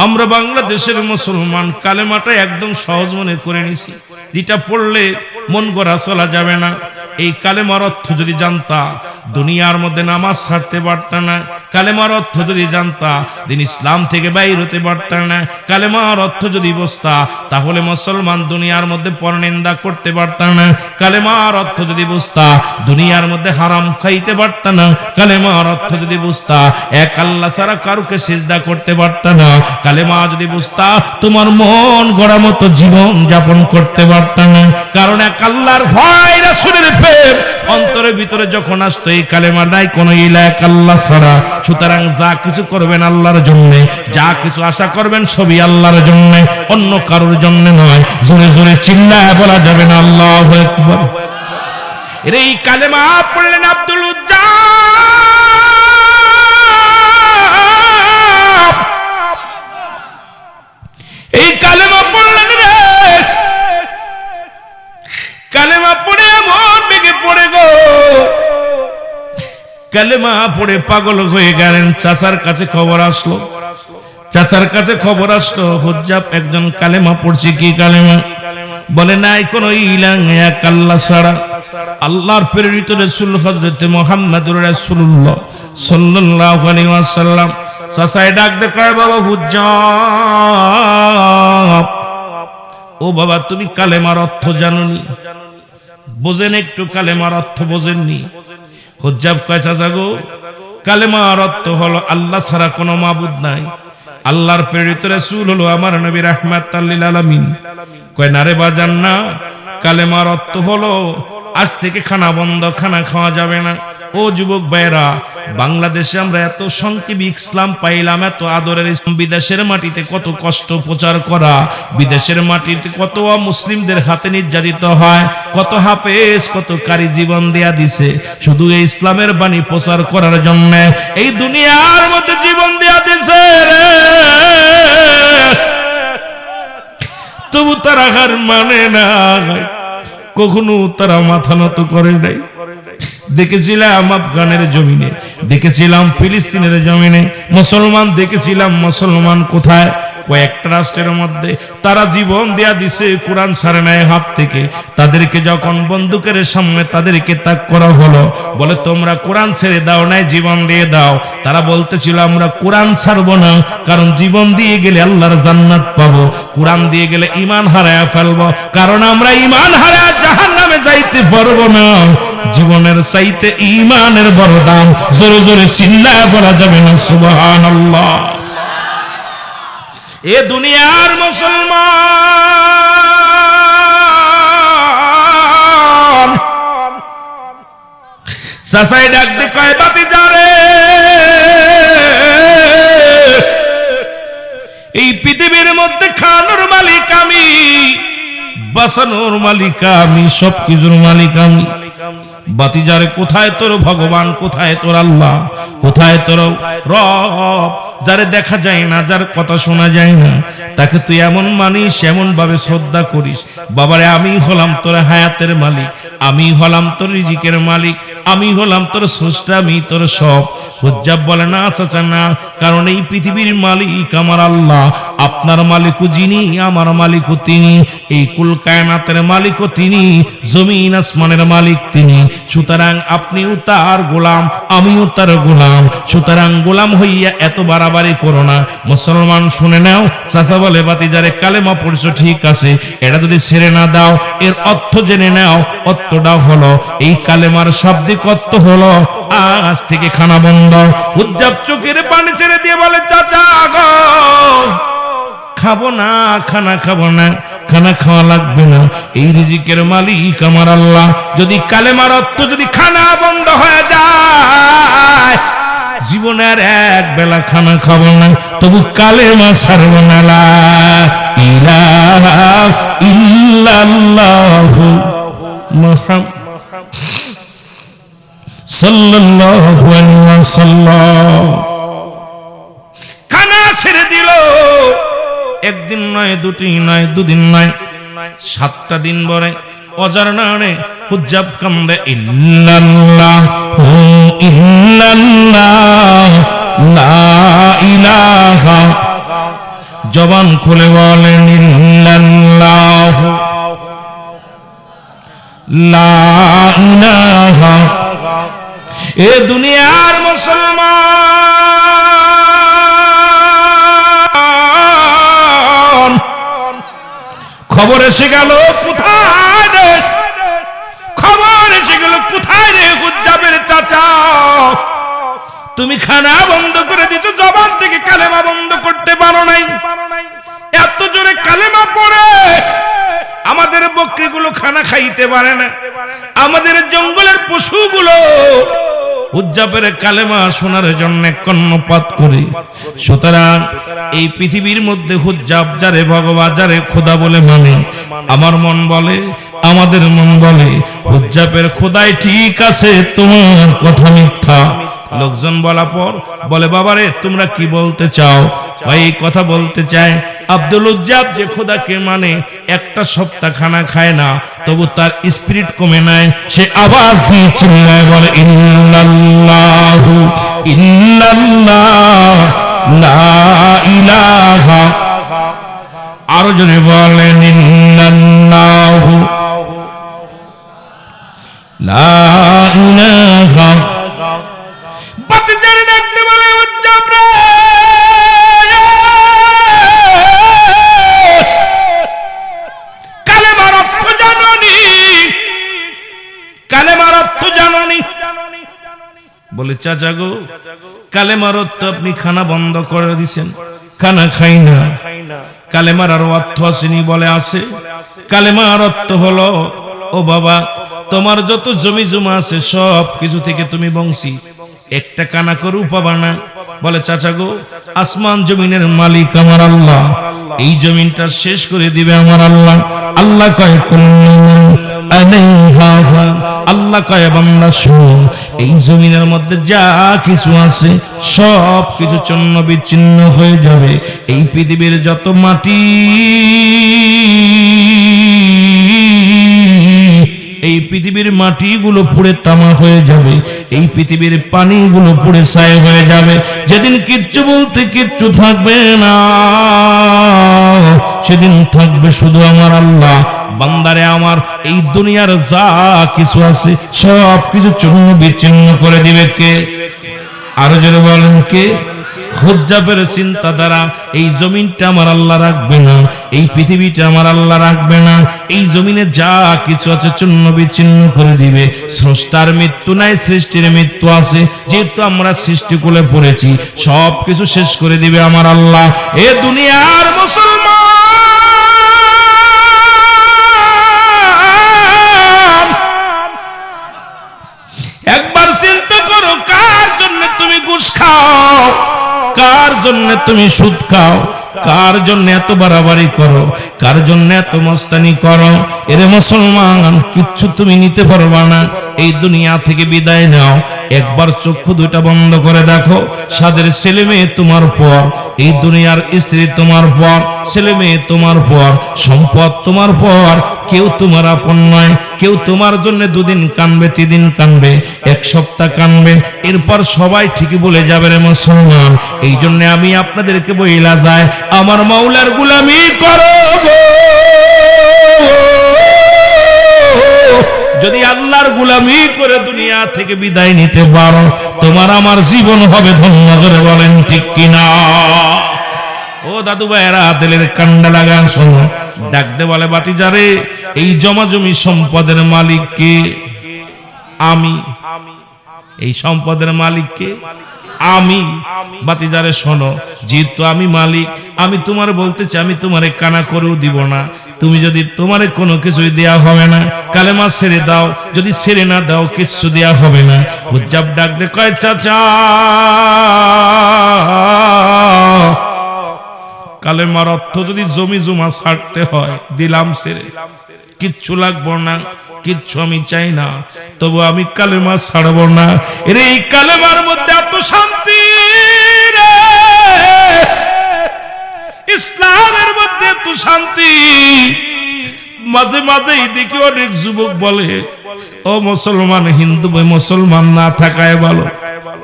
আমরা বাংলাদেশের মুসলমান কালেমাটা একদম সহজ মনে করে নিছি, যেটা পড়লে মন গড়া চলা যাবে না। এই কালেমার অর্থ যদি জানতা, দুনিয়ার মধ্যে নামাজ ছাড়তে পারতা না। কালেমার অর্থ যদি জানতা, দিন ইসলাম থেকে বাইর হতে পারতা না। কালেমার অর্থ যদি বুঝতা, তাহলে মুসলমান দুনিয়ার মধ্যে পরনিন্দা করতে পারতা না। কালেমার অর্থ যদি বুঝতা, দুনিয়ার মধ্যে হারাম খাইতে পারতা না। কালেমার অর্থ যদি বুঝতা, এক আল্লাহ ছাড়া কারুকে সিজদা করতে পারতা না। কালেমা যদি বুঝতা, তোমার মন গড়া মতো জীবন যাপন করতে পারতা না। কারণ এক আল্লাহর ভয়, রাসূলের প্রেম অন্তরের ভিতরে যখন আসতো, এই কালেমা নাই কোন ইলা এক আল্লাহ ছাড়া। সুতরাং যা কিছু করবেন আল্লাহর জন্য, যা কিছু আশা করবেন সবই আল্লাহর জন্য, অন্য কারোর জন্য নয়। জোরে জোরে চিল্লায় বলা যাবে না আল্লাহু আকবার। এই কালেমা পড়লেন আব্দুল উজ্জাব, এই কালেমা পড়লেন রে। কালেমা পড়ে এমন বেগে পড়ে গো, কালেমা পড়ে পাগল হয়ে গেলেন। চাচার কাছে খবর আসলো, চাচার কাছে খবর আসলো, হুজ্জাব একজন কালেমা পড়ছে। কি কালেমা? বলে নাই কোন ইলাহ এক আল্লাহ ছাড়া, আল্লাহর প্রেরিত রাসূল হযরত মুহাম্মদুর রাসূলুল্লাহ সাল্লাল্লাহু আলাইহি ওয়াসাল্লাম। চাচাই ডাক দে কয়, বাবা হুজ্জাব, ও বাবা তুমি কালেমার অর্থ জানোনি? বোঝেন একটু কালেমার অর্থ বোঝেননি? হুজ্জাব কয়, চাচা গো, কালেমার অর্থ হলো আল্লাহ ছাড়া কোনো মাবুদ নাই, আল্লাহর প্রেরিত রাসূল হলো আমার নবী রাহমাতাল লিল আলামিন। কয় না রে বাজান না, কালেমার অর্থ হলো আজ থেকে খানা বন্ধ, খানা খাওয়া যাবে না। ও যুবক ভাইরা, বাংলাদেশে আমরা এত সংক্ষেপে ইসলাম পাইলাম, এত আদরের ইসলাম। বিদেশের মাটিতে কত কষ্ট প্রচার করা, বিদেশের মাটিতে কত মুসলিমদের হাতে নির্যাতিত হয়, কত হাফেজ, কত কারি জীবন দেয়া দিছে শুধু এই ইসলামের বাণী প্রচার করার জন্য। এই দুনিয়ার মধ্যে জীবন দেয়া দিছে রে, তবু তারা হার মানে না, কখনো তারা মাথা নত করে নাই। দেখেছিলাম আফগানের জমিনে, দেখেছিলাম ফিলিস্তিনের জমিনে মুসলমান, দেখেছিলাম মুসলমান কোথায় কয়েকটা রাষ্ট্রের মধ্যে তারা জীবন দেয়া দিছে, কোরআন ছাড়ে নাই হাত থেকে। তাদেরকে যখন বন্দুকের সামনে তাদেরকে তাক করা হলো, বলে তোমরা কোরআন ছেড়ে দাও নাই, জীবন দিয়ে দাও। তারা বলতেছিল আমরা কোরআন ছাড়বো না, কারণ জীবন দিয়ে গেলে আল্লাহর জান্নাত পাবো, কোরআন দিয়ে গেলে ঈমান হারায়া ফেলবো, কারণ আমরা ঈমান হারায়া জাহান্নামে যাইতে পারবো না। জীবনের চাইতে ঈমানের বড় দাম, জোরে জোরে চিল্লায় বলা যাবে না সুবহানাল্লাহ। এ দুনিয়ার মুসলমান চাচাই ডাক দিয়ে কয় ভাতিজা রে, এই পৃথিবীর মধ্যে খানোর মালিক আমি, বাঁচানোর মালিক আমি, সবকিছুর মালিক আমি। বাতিজারে কোথায় তোর ভগবান, কোথায় তোর আল্লাহ, কোথায় তোর রব? যারে দেখা যায় না, যার কথা শোনা যায় না, তাকে তুই এমন মানিস, এমন ভাবে শ্রদ্ধা করিস। বাবারে আমি হলাম তোর হায়াতের মালিক, আমি হলাম তোর রিজিকের মালিক, আমি হলাম তোর স্রষ্টা, আমি তোর সব। হুজ্জাব বলে না চাচা না, কারণ এই পৃথিবীর মালিক আমার আল্লাহ, আপনার মালিকও যিনি, আমার মালিকও তিনি, এই কুল কায়নাতের মালিকও তিনি, জমিন আসমানের মালিক তিনি। সুতরাং আপনিও তার গোলাম, আমিও তার গোলাম। সুতরাং গোলাম হইয়া এত বাড়াবাড়ি করো না। মুসলমান শুনে নাও, চাচা বলে বাতিজারে কালেমা পড়ছো ঠিক আছে, এটা যদি ছেড়ে না দাও, এর অর্থ জেনে নাও। অর্থটা হলো, এই কালেমার শাব্দিক অর্থ হলো আজ থেকে খানা বন্ধ। হুজ্জাব চোখের পানি ছেড়ে দিয়ে বলে চাচা গো, খাবো না, খানা খাবো না, খানা খাওয়া লাগবে না, এই রিজিকের মালিক আমার আল্লাহ। যদি কালেমার অর্থ যদি খানা বন্ধ হয়ে যায়, জীবনের এক বেলা খানা খাবো না, তবু কালেমা ছাড়বো না। লা ইলাহা ইল্লাল্লাহু মুহাম্মাদ সাল্লাল্লাহু আলাইহি ওয়াসাল্লাম। খানা ছেড়ে দিল, একদিন নয়, দুটি নয়, দুদিন নয়, 7টা দিন পরে অজার নামে হুজ্জাব কান্দে, ইল্লাল্লাহু ইল্লাল্লাহ লা ইলাহা, জবান খুলে বলেন ইল্লাল্লাহু লা ইলাহা। এ দুনিয়ার মুসলমান, খবর এসে গেল কোথায় রে, খবর এসে গেল কোথায় রে হুজ্জাবের চাচা, তুমি খানা বন্ধ করে দিছো, জবান থেকে কালেমা বন্ধ করতে পারো নাই। এত জোরে কালেমা পড়ে আমাদের বকরিগুলো খানা খাইতে পারে না, আমাদের জঙ্গলের পশুগুলো হুজ্জাবের কালেমা শোনার জন্য কর্ণপাত করে। সুতরাং এই পৃথিবীর মধ্যে হুজ্জাব যারে ভগবান, যারে খোদা বলে মানে, আমার মন বলে, আমাদের মন বলে হুজ্জাবের খোদাই ঠিক আছে, তোমার কথা মিথ্যা। লোকজন বলা পর বলে বাবারে তোমরা কি বলতে চাও? ভাই এই কথা বলতে চায়, আব্দুল উজ্জাব যে খোদাকে মানে, একটা সপ্তাহ খানা খায় না, তবু তার স্পিরিট কমে নাই। সে আওয়াজ দিয়ে চিল্লায় বলে ইল্লাল্লাহু ইল্লাল্লাহ লা ইলাহা। আরো জনে বলেন ইল্লাল্লাহু লা ইলাহা। বাতিজারে ডাকতে বলে উজ্জাব রে, কালেমার অর্থ জাননি, কালেমার অর্থ জাননি। বলে চাচা গো, কালেমার অর্থ আপনি খানা বন্ধ করে দিছেন, খানা খাই না। কালেমার আর অর্থ আসেনি? বলে আছে। কালেমার অর্থ হলো, ও বাবা তোমার যত জমি জমা আছে সব কিছু থেকে তুমি বংশী, একটা কানা করেও পাবা না। বলে চাচা গো, আসমান জমিনের মালিক আমার আল্লাহ, এই জমিনটা শেষ করে দিবে আমার আল্লাহ। আল্লাহ কয় আল্লাহ কয় বান্দা শুন, এই জমিনের মধ্যে যা কিছু আছে সব কিছু চন্ন বিচ্ছিন্ন হয়ে যাবে। এই পৃথিবীর যত মাটি, এই পৃথিবীর মাটিগুলো পুড়ে তামা হয়ে যাবে, এই পৃথিবীর পানিগুলো পুড়ে ছাই হয়ে যাবে। যেদিন কিচ্ছু বলতে কিচ্ছু থাকবে না, সেদিন থাকবে শুধু আমার আল্লাহ। বান্দারে আমার, এই দুনিয়ার যা কিছু আছে সব কিছু চূর্ণ বিচ্ছিন্ন করে দিবে কে? আরো জোরে বলেন কে? হুজ্জাবের চিন্তাধারা, এই জমিনটা আমার আল্লাহ রাখবে না, এই পৃথিবীটা আমার আল্লাহ রাখবে না, এই জমিনে যা কিছু আছে চূর্ণ বিচ্ছিন্ন করে দিবে। স্রষ্টার মৃত্যু নাই, সৃষ্টির মৃত্যু আছে। যেহেতু আমরা সৃষ্টিকুলে পড়েছি, সব কিছু শেষ করে দিবে আমার আল্লাহ। এ দুনিয়ার মুসলমান, একবার চিন্তা করো, কার জন্য তুমি ঘুষ খাও, কার জন্য তুমি সুদ খাও, কার জন্য এত বাড়াবাড়ি করো, কার জন্য এত মস্তানি করো? এরে মুসলমান, কিচ্ছু তুমি নিতে পারবা না। এই দুনিয়া থেকে বিদায় নাও, একবার চক্ষু দুইটা বন্ধ করে দেখো। সাদের ছেলে মেয়ে তোমার পর, এই দুনিয়ার স্ত্রী তোমার পর, ছেলে মেয়ে তোমার পর, সম্পদ তোমার পর, কেউ তোমার আপন নয়। কেউ তোমার জন্য দুদিন কানবে, 3 দিন কানবে, 1 সপ্তাহ কানবে, এরপর সবাই ঠিকই বলে যাবে রে মুসলমান। এই জন্য আমি আপনাদেরকে বইলা যায়, আমার মাওলার গোলামি করো। যদি আল্লাহর গোলামি করে দুনিয়া থেকে বিদায় নিতে পারো, তোমার আমার জীবন হবে ধন্য। করে বলেন ঠিক কিনা? ও দাদু ভাইয়েরা, দিলের কান্ডা লাগান, শোনো। ডাকতে বলে, বাতিজারে, এই জমা জমি সম্পদের মালিক কে? আমি। এই সম্পদের মালিক কে? আমি। বাতিজারে শোনো, যেহেতু আমি মালিক, আমি তোমার বলতে চাই, আমি তোমারে কানা করেও দিব না। তুমি যদি তোমারে কোনো কিছুই দেয়া হবে না, কালেমা ছেড়ে দাও, যদি ছেড়ে না দাও কিছু দেয়া হবে না। হুজ্জাব ডাক দে, কয় চাচা, কালেমার অর্থ যদি জমি জমা ছাড়তে হয়, দিলাম ছেড়ে, কিচ্ছু লাগবো না, কিচ্ছু আমি চাই না, তবু আমি কালেমা ছাড়বো না। এর এই কালেমার মধ্যে এত শান্তি রে, ইসলামের মধ্যে এত শান্তি। মাঝে মাঝেই দেখি অনেক যুবক বলে, ও মুসলমান, হিন্দু মুসলমান না থাকায় ভালো,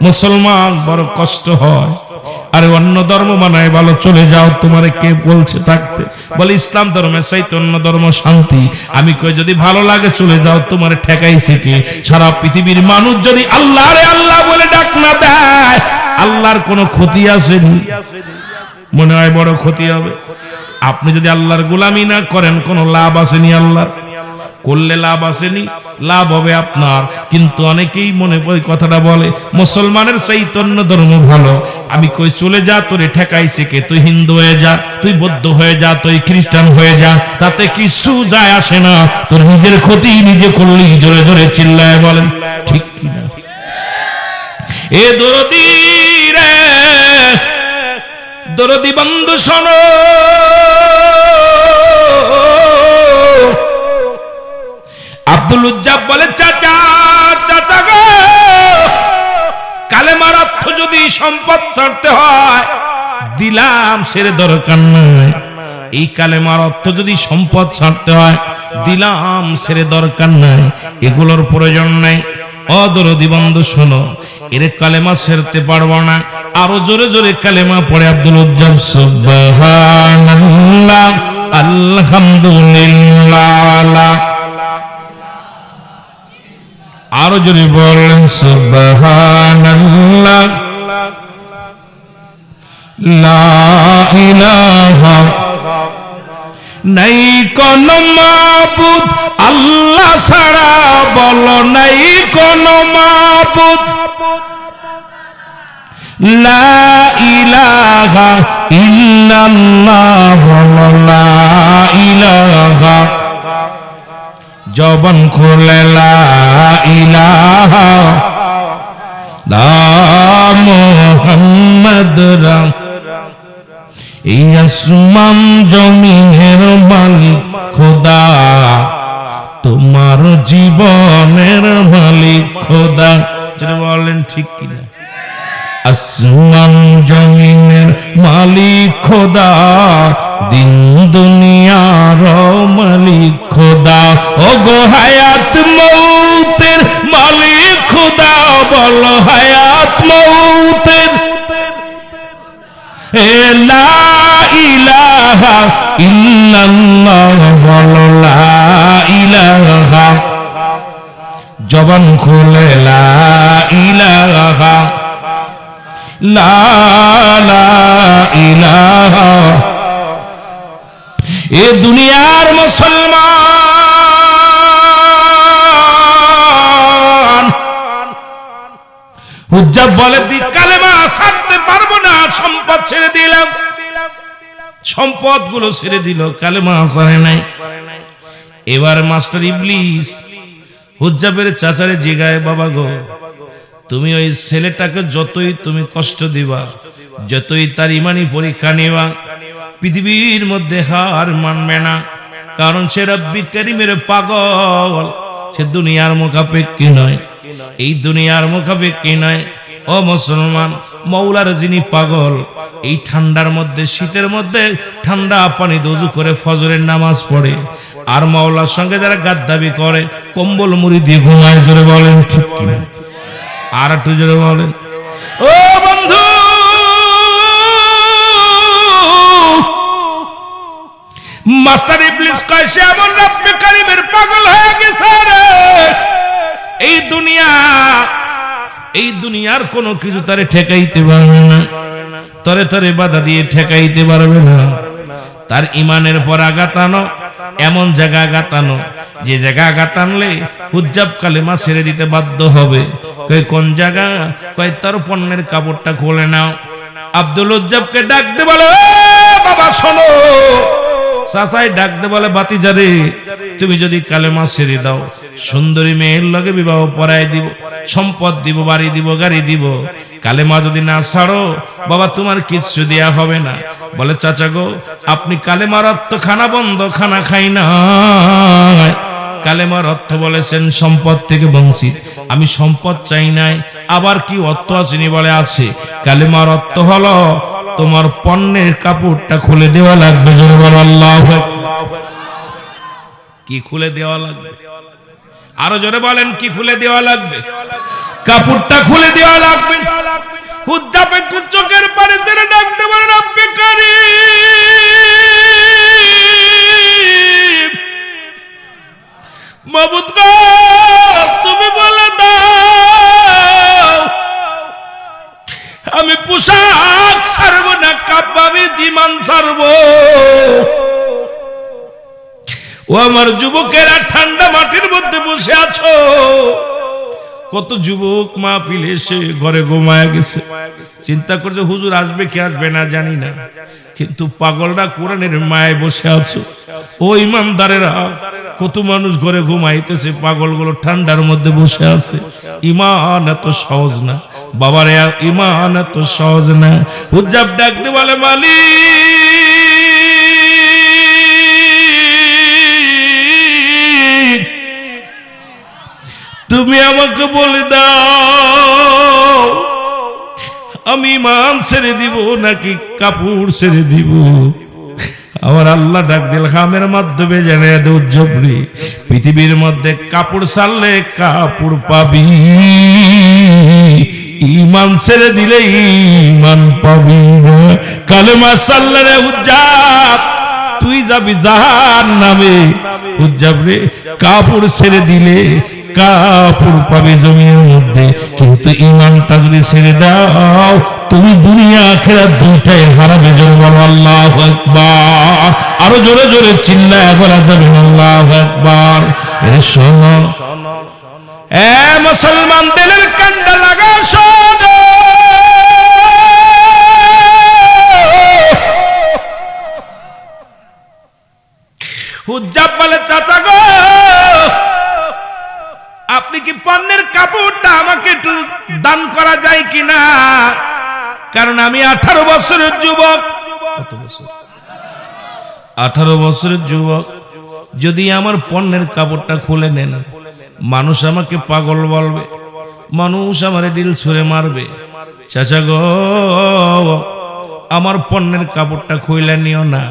মুসলমান বড় কষ্ট হয়, আরে অন্য ধর্ম মানায় ভালো, চলে যাও। তোমারে কে বলছে থাকতে? বলে ইসলাম ধর্মে চাইতে অন্য ধর্ম শান্তি। আমি কই, যদি ভালো লাগে চলে যাও, তোমারে ঠেকাইছে কে? সারা পৃথিবীর মানুষ যদি আল্লাহ রে আল্লাহ বলে ডাক না দেয়, আল্লাহর কোনো ক্ষতি আসেনি? মনে হয় বড় ক্ষতি হবে। আপনি যদি আল্লাহর গোলামি না করেন, কোনো লাভ আসেনি? আল্লাহ করলে লাভ আসেনি? লাভ হবে আপনার। কিন্তু অনেকেই মনে ওই কথাটা বলে, মুসলমানের চৈতন্য ধর্ম ভালো। আমি কই, চলে যা, তোরে ঠেকাইছে কে? তুই হিন্দু হয়ে যা, তুই বৌদ্ধ হয়ে যা, তুই খ্রিস্টান হয়ে যা, তাতে কিছু যায় আসে না। তোর নিজের ক্ষতি নিজে করলি। জোরে জোরে চিল্লায় বলেন ঠিক কিনা? এ দরদি রে, দরদি বন্ধু শোনো, আব্দুল উজ্জাব বলে, চাচা চাচা গো, কালেমার অর্থ যদি সম্পদ ছাড়তে হয়, দিলাম ছেড়ে দরকার নাই। এই কালেমার অর্থ যদি সম্পদ ছাড়তে হয়, দিলাম ছেড়ে দরকার নাই, এগুলোর প্রয়োজন নাই। অদরদি বন্ধু শোনো, এর কালেমা ছেড়তে পারবো না। আরো জোরে জোরে কালেমা পড়ে আব্দুল উজ্জাব, সুবহানাল্লাহ, আলহামদুলিল্লাহ। আরো জোরে বলেন, সুবহানাল্লাহ, লা ইলাহা, নাই কোন মাবুদ আল্লাহ ছাড়া, বলো নাই কোন মাবুদ, লা ইলাহা ইল্লাল্লাহ, বলো লা ইলাহা, জবান খুলে লা ইলাহা মুহাম্মদ রাসূল। এই আসমান জমিনের মালিক খোদা, তোমার জীবনের মালিক খোদা। যেটা বলেন ঠিক কিনা? আসমান জমিনের মালিক খোদা, দিন দুনিয়ার মালিক খোদা, ও গো হায়াত মৌতের মালিক খোদা, বল হায়াত মৌতের। লা ইলাহা ইল্লাল্লাহ, বল লা ইলাহা, জবান খুলে লা ইলাহা, লা ইলাহা। এ দুনিয়ার মুসলমান হুজ্জাব বলে দি কালেমা ছাড়তে পারবো না, সম্পদ ছেড়ে দিলাম। সম্পদ গুলো ছেড়ে দিল, কালেমা ছাড়ে নাই। এবার মাস্টার ইবলিস হুজ্জাবের চাচারে জিগায়, বাবা গো, তুমি ওই ছেলেটাকে যতই তুমি কষ্ট দিবা, যতই তার ইমানি পরীক্ষা নেবা, পৃথিবীর মধ্যে হার মানবে না। কারণ সে রব্বি কারীমের পাগল, সে দুনিয়ার মুখাপেক্ষী নয়, এই দুনিয়ার মুখাপেক্ষী নয়। ও মুসলমান, মৌলার যিনি পাগল, এই ঠান্ডার মধ্যে, শীতের মধ্যে ঠান্ডা পানি ওযু করে ফজরের নামাজ পড়ে, আর মৌলার সঙ্গে যারা গাদ্দাবি করে, কম্বল মুড়ি দিয়ে ঘুমায়। জোরে বলেন ঠিক কিনা? আর একটু জোরে বলেন। ও বন্ধু, মাস্টার ইবলিস কয় সে এমন রব্বে কারীমের পাগল হয়ে গেছে রে, এই দুনিয়ার কোনো কিছু তারে ঠেকাইতে পারবে না, তরে তরে বাধা দিয়ে ঠেকাইতে পারবে না। তার ইমানের পর আঘাত আনো, এমন জায়গা আঘাত আনো যে জায়গা আঘাত আনলে হুজ্জাব কালেমা ছেড়ে দিতে বাধ্য হবে। কয় কোন জায়গা? কয় তার পণ্যের কাপড়টা খুলে নাও। আব্দুল হুজ্জাবকে ডাক দে, বলে বাবা শোনো। চাচাই ডাক দে, বলে বাতিজারে, তুমি যদি কালেমা ছেড়ে দাও, সুন্দরী মেয়ের লগে বিবাহ পড়ায় দিব, সম্পদ দিব, বাড়ি দিব, গাড়ি দিব। কালেমা যদি না ছাড়ো বাবা, তোমার কিচ্ছু দেয়া হবে না। বলে চাচা গো, আপনি কালেমার অর্থ খানা বন্ধ, খানা খাই না। কালেমার অর্থ বলেছেন সম্পদ থেকে বঞ্চিত, আমি সম্পদ চাই নাই। আবার কি অর্থ আসেনি? বলে আছে। কালেমার অর্থ হলো তোমার পণ্যের কাপড়টা খুলে দেওয়া লাগবে। জোরে বলো আল্লাহু আকবার। কি খুলে দেওয়া লাগবে? আরো জোরে বলেন, কি খুলে দেওয়া লাগবে? কাপড়টা খুলে দেওয়া লাগবে। হুজ্জাব একটু চোখের পানি ছেড়ে ডাকতে বলেন, রব্বে কারীম, মাবুদ গো, তুমি বলে দাও আমি পোশাক ছাড়বো না, কাব্বাবি জীবন ছাড়বো। ও আমার যুবকেরা, ঠান্ডা মাটির মধ্যে বসে আছো, কত যুবক মাহফিলে এসে ঘরে ঘুমায় গেছে, চিন্তা করছে হুজুর আসবে কি আসবে না জানি না, কিন্তু পাগলরা কোরআনের মায়ায় বসে আছো। ও ইমানদারেরা, কত মানুষ ঘরে ঘুমাইতেছে, পাগলগুলো ঠান্ডার মধ্যে বসে আছে। ঈমান এত সহজ না বাবারে, ঈমান এত সহজ না। হুজ্জাব ডাক দিয়ে বলে, মালিক তুমি আমাকে বলে দাও, আমি ঈমান ছেড়ে দিব নাকি কাপড় ছেড়ে দিব? আমার আল্লাহ ডাক দিল খামের মাধ্যমে জানিয়ে দে, উজ্জবরি পৃথিবীর মধ্যে কাপড় ছাড়লে কাপড় পাবি, ঈমান ছেড়ে দিলে ঈমান পাবি না। কালেমা ছাড়লে রে উজ্জাব তুই যাবি জাহান্নামে। উজ্জাব রে, কাপড় ছেড়ে দিলে কাপড় পাবে জমিনের মধ্যে, কিন্তু ঈমানটা যদি ছেড়ে দাও তুমি দুনিয়া আখিরাত দুইটাই হারাবে। জোরে বলো আল্লাহু আকবার। আরো জোরে জোরে চিল্লায় বলা যাবে আল্লাহু আকবার। এর শোনো এ মুসলমান, দিলের কান্ডা লাগা শোনো, হুজ্জাব বলে চাচা গো, আপনি কি পণ্যের কাপড়টা আমাকে একটু দান করা যায় কিনা? কারণ আমি 18 বছরের যুবক। কত বছর? 18 বছরের যুবক। যদি আমার পণ্যের কাপড়টা খুলে নেন, মানুষ আমাকে পাগল বলবে, মানুষ আমারে দিল ছুঁড়ে মারবে, চাচা গো আমার পণ্যের কাপড়টা খুইলা নিও না।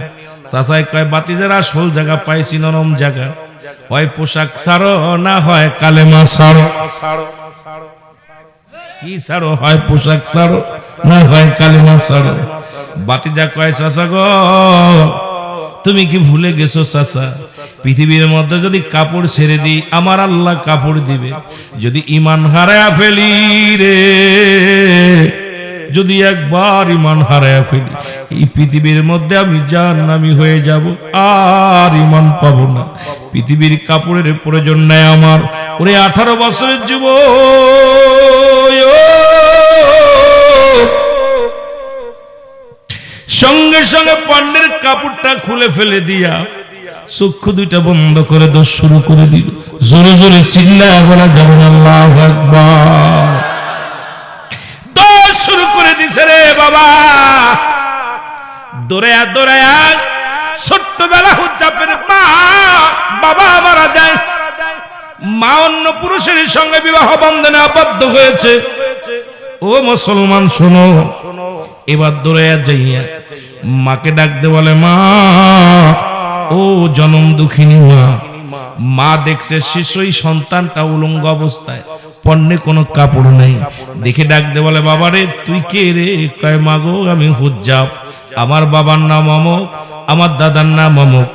চাচাই কয় বাতিজার আসল জায়গা পাইছি নরম জায়গা, হয় পোশাক ছাড়ো না হয় কালেমা ছাড়ো। কি ছাড়ো? হয় পোশাক ছাড়ো না হয় কালেমা ছাড়ো। বাতিজা কয় চাচা গো তুমি কি ভুলে গেছো চাচা, পৃথিবীর মধ্যে যদি কাপড় ছেড়ে দিই আমার আল্লাহ কাপড় দিবে, যদি ঈমান হারায়া ফেলি রে, যদি একবার ঈমান হারায়া ফেলি এই পৃথিবীর মধ্যে আমি জাহান্নামী হয়ে যাব, আর ঈমান পাবো না। পৃথিবীর কাপড়ের প্রয়োজন নাই আমার। ওরে 18 বছরের যুবক সঙ্গে সঙ্গে পণ্যের কাপড়টা খুলে ফেলে দিয়া চক্ষু দুইটা বন্ধ করে দোষ শুরু করে দিল। জোরে জোরে চিল্লায়া বলা যাবে না আল্লাহু আকবার। দোষ শুরু করে দিছে রে বাবা। দৌড়ায়া দৌড়ায়া ছোট্টবেলা হুজ্জাবের মা বাবা মারা যায়, মা অন্য পুরুষের সঙ্গে বিবাহ বন্ধনে আবদ্ধ হয়েছে। ও মুসলমান শোনো, এবার দৌড়ায়া যাইয়া মাকে ডাকতে বলে মা, ও জনম দুঃখিনী মা। মা দেখছে শিশুই সন্তানটা উলঙ্গ অবস্থায়, পণ্যে কোনো কাপড় নাই, দেখে ডাকতে বলে বাবারে তুই কে রে? কয় মা গো আমি হুজ্জাব, আমার বাবার নাম অমুক, আমার দাদার নাম অমুক।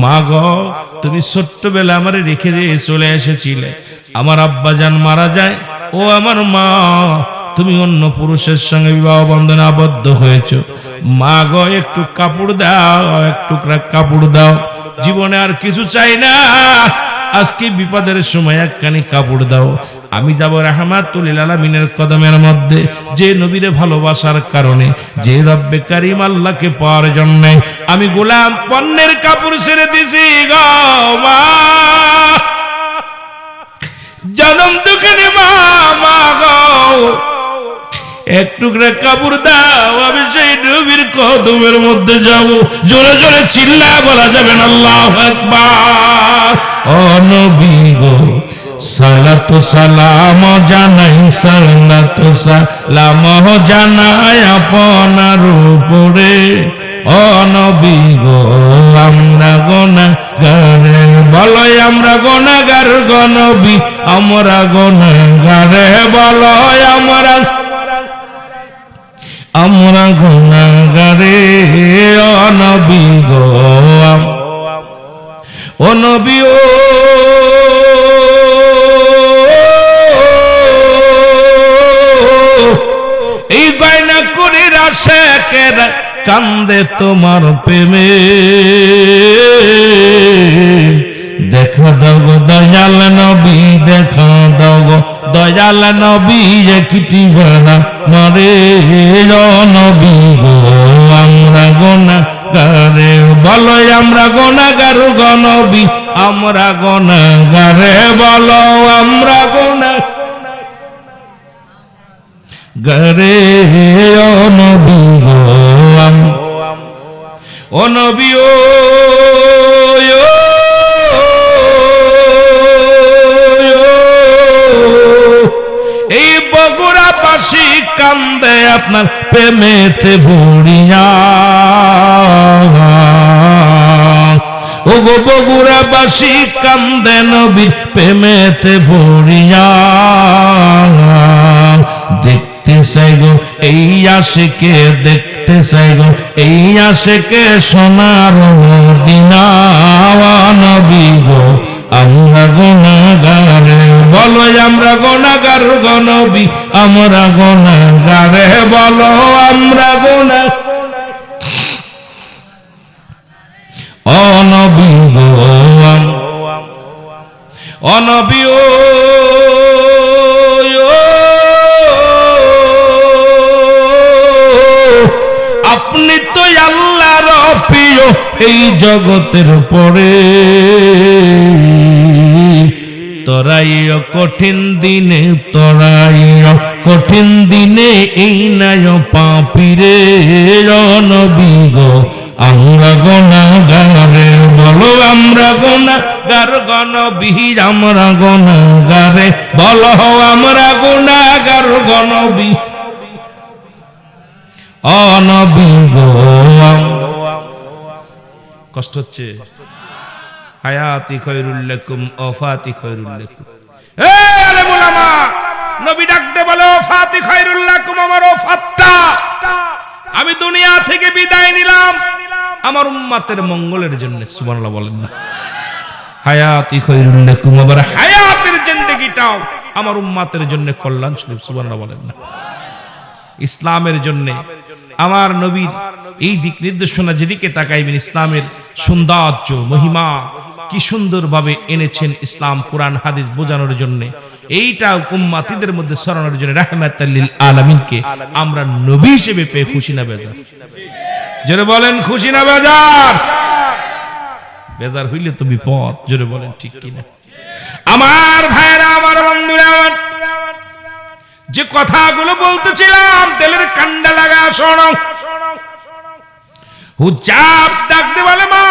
মা গো তুমি ছোট্টবেলা আমারে রেখে দিয়ে চলে এসেছিলে, আমার আব্বাজান মারা যায়, ও আমার মা তুমি অন্য পুরুষের সঙ্গে বিবাহ বন্ধনে আবদ্ধ হয়েছ। মা গো একটু কাপড় দাও, একটু কাপড় দাও, জীবনে আর কিছু চাই না, আজকে বিপদের সময় একখানি কাপড় দাও। আমি যাব রাহমাতুল লিল আলামিনের কদমের মধ্যে, যে নবীরে ভালোবাসার কারণে, যে রব্বে কারীম আল্লাহকে পাওয়ার জন্য আমি গোলাম পণ্যের কাপড় ছেড়ে দিছি গো মা। জনম দুঃখিনী মা, মা গো এক টুকরা কাপড় দাও, আমি সেই নবীর কদমের মধ্যে যাব। জোরে জোরে চিল্লায়া বলা যাবে না আল্লাহু আকবার। ও নবী গো সালাতু সালাম জানাই, সালাতু সালাম জানাই আপনার উপরে। ও নবী গো আমরা গুনাহগার, বলো আমরা গুনাহগার গো নবী, আমরা গুনাহগার, বলো আমরা গুনাহগারে। ও নবী গো ও নবী ও এই গয়না করে রাশে কেরা কান্দে তোমার প্রেমে, দেখা দাও গো দয়াল নবী, দেখা দাও গো দয়াল নবী, একটি বানা মারে। ও নবী গো আমরা গুনাহগারে, বলো আমরা গুনাহগার গো নবী, আমরা গুনাহগারে, বলো আমরা গুনাহগারে। ও নবী গো ও নবী ও এই বগুড়াবাসী কান্দে আপনার প্রেমেতে ভরিয়া, ও গো বগুড়াবাসী কান্দে নবীর প্রেমেতে ভরিয়া। দেখতে চাই গো এই আশিকে, দেখতে চাই গো এই আশিকে সোনার মদিনা। নবী গো আমরা গুনাহগার, বলো আমরা গুনাহগার গো নবী, আমরা গুনাহগার, বলো আমরা গুনাহগার। ও নবী গো ও নবী ও আপনি তো আল্লাহর প্রিয় এই জগতের পরে, তরাইও কঠিন দিনে, তরাইও কঠিন দিনে এই নাই পাপীরে। ও নবী গো আমরা গুনাহগার, বলো আমরা গুনাহগার গো নবী, আমরা গুনাহগার, বলো আমরা গুনাহগার গো নবী। ও নবী গো, কষ্ট হচ্ছে। হায়াতি খায়রুল লাকুম ওয়াফাতি খায়রুল লাকুম। এ আলেম উলামা, নবী ডাকতে বলে ওয়াফাতি খায়রুল লাকুম, আমার ওয়াফাতটা, আমি দুনিয়া থেকে বিদায় নিলাম আমার উম্মতের মঙ্গলের জন্য। সুবহানাল্লাহ বলেন না। হায়াতি খায়রুল লাকুম, আমার হায়াতের জিন্দেগিটাও আমার উম্মতের জন্য কল্যাণ স্বরূপ। সুবহানাল্লাহ বলেন না। ইসলামের জন্য আমার নবীর এই দিক নির্দেশনা যেদিকে তাকাইবেন, ইসলামের সৌন্দর্য মহিমা কি সুন্দরভাবে এনেছেন ইসলাম কোরআন হাদিস বোঝানোর জন্য, এইটা উম্মতিদের মধ্যে ছড়ানোর জন্য রাহমাতাল লিল আলামিনকে আমরা নবী হিসেবে পেয়ে খুশি না বেজার? জোরে বলেন খুশি না বেজার? বেজার হইলে তো বিপদ। জোরে বলেন ঠিক কিনা? আমার ভাইরা, আমার বন্ধুরা, আমার যে কথাগুলো বলতেছিলাম তেলের কান্ডা লাগা শোনো। হুজাব ডাকতে বলে মা,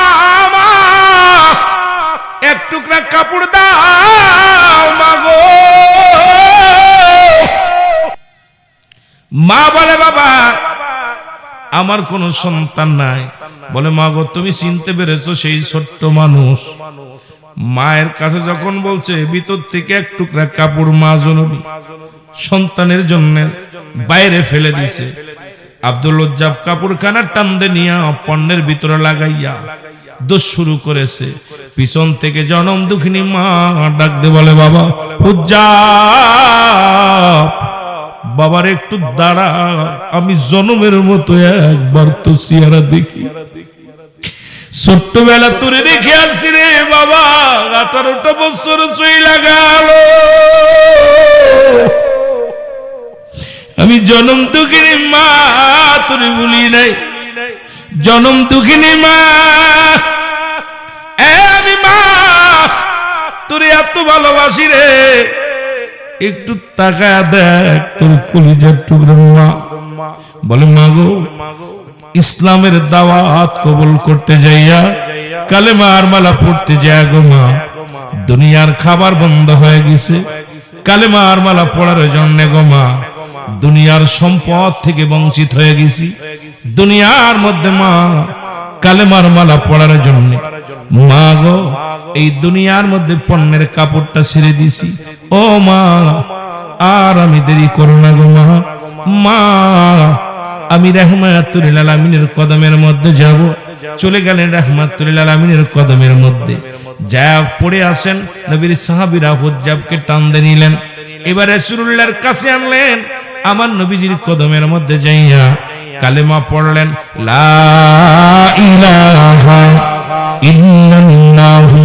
এক টুকরা কাপড় দাও মা গো। মা বলে বাবা আমার কোনো সন্তান নাই। বলে মা গো তুমি চিনতে পেরেছো সেই ছোট্ট মানুষ? মায়ের কাছে যখন বলছে, ভিতর থেকে এক টুকরা কাপড় মা জননী সন্তানের জন্য বাইরে ফেলে দিছে। আব্দুল লজ্জাব কাপড়খানা টান্দে নিয়া পণ্যের ভিতরে লাগাইয়া দোষ শুরু করেছে। পিছন থেকে জনম দুঃখিনী মা ডাকতে বলে বাবা হুজ্জাব, বাবার একটু দাঁড়া, আমি জনমের মতো একবার তো চেহারা দেখি। ছোট্টবেলা তোরে রেখে আসছি রে বাবা, 18টা বছর চইলা গেল, আমি জনম দুঃখিনী মা তোরে বলি নাই। জনম দুঃখিনী মা, আমি মা তোরে এত ভালোবাসি রে, একটু তাকায় দেখ তোর কলিজার টুকরা মা। বলে মা গো ইসলামের দাওয়াত কবুল করতে যাইয়া কালেমার মালা পড়তে যায় গো মা, দুনিয়ার খাবার বন্ধ হয়ে গেছে, কালেমার মালা পড়ার জন্য গো মা দুনিয়ার সম্পদ থেকে বঞ্চিত হয়ে গেছি। দুনিয়ার মধ্যে মা কালেমার মালা পড়ার জন্য মা গো এই দুনিয়ার মধ্যে পণ্যের কাপড়টা ছেড়ে দিছি। ও মা আর আমি দেরি করো না গো মা, মা আমি রাহমাতুল লিল আলামিনের কদমের মধ্যে যাব। চলে গেলেন রাহমাতুল লিল আলামিনের কদমের মধ্যে, যা পড়ে আসেন নবীর সাহাবীরা হুজ্জাবকে টানতে নিলেন, এবার রাসূলুল্লাহর কাছে আনলেন। আমার নবীজির কদমের মধ্যে যাইয়া কালেমা পড়লেন, লা ইলাহা ইল্লাল্লাহু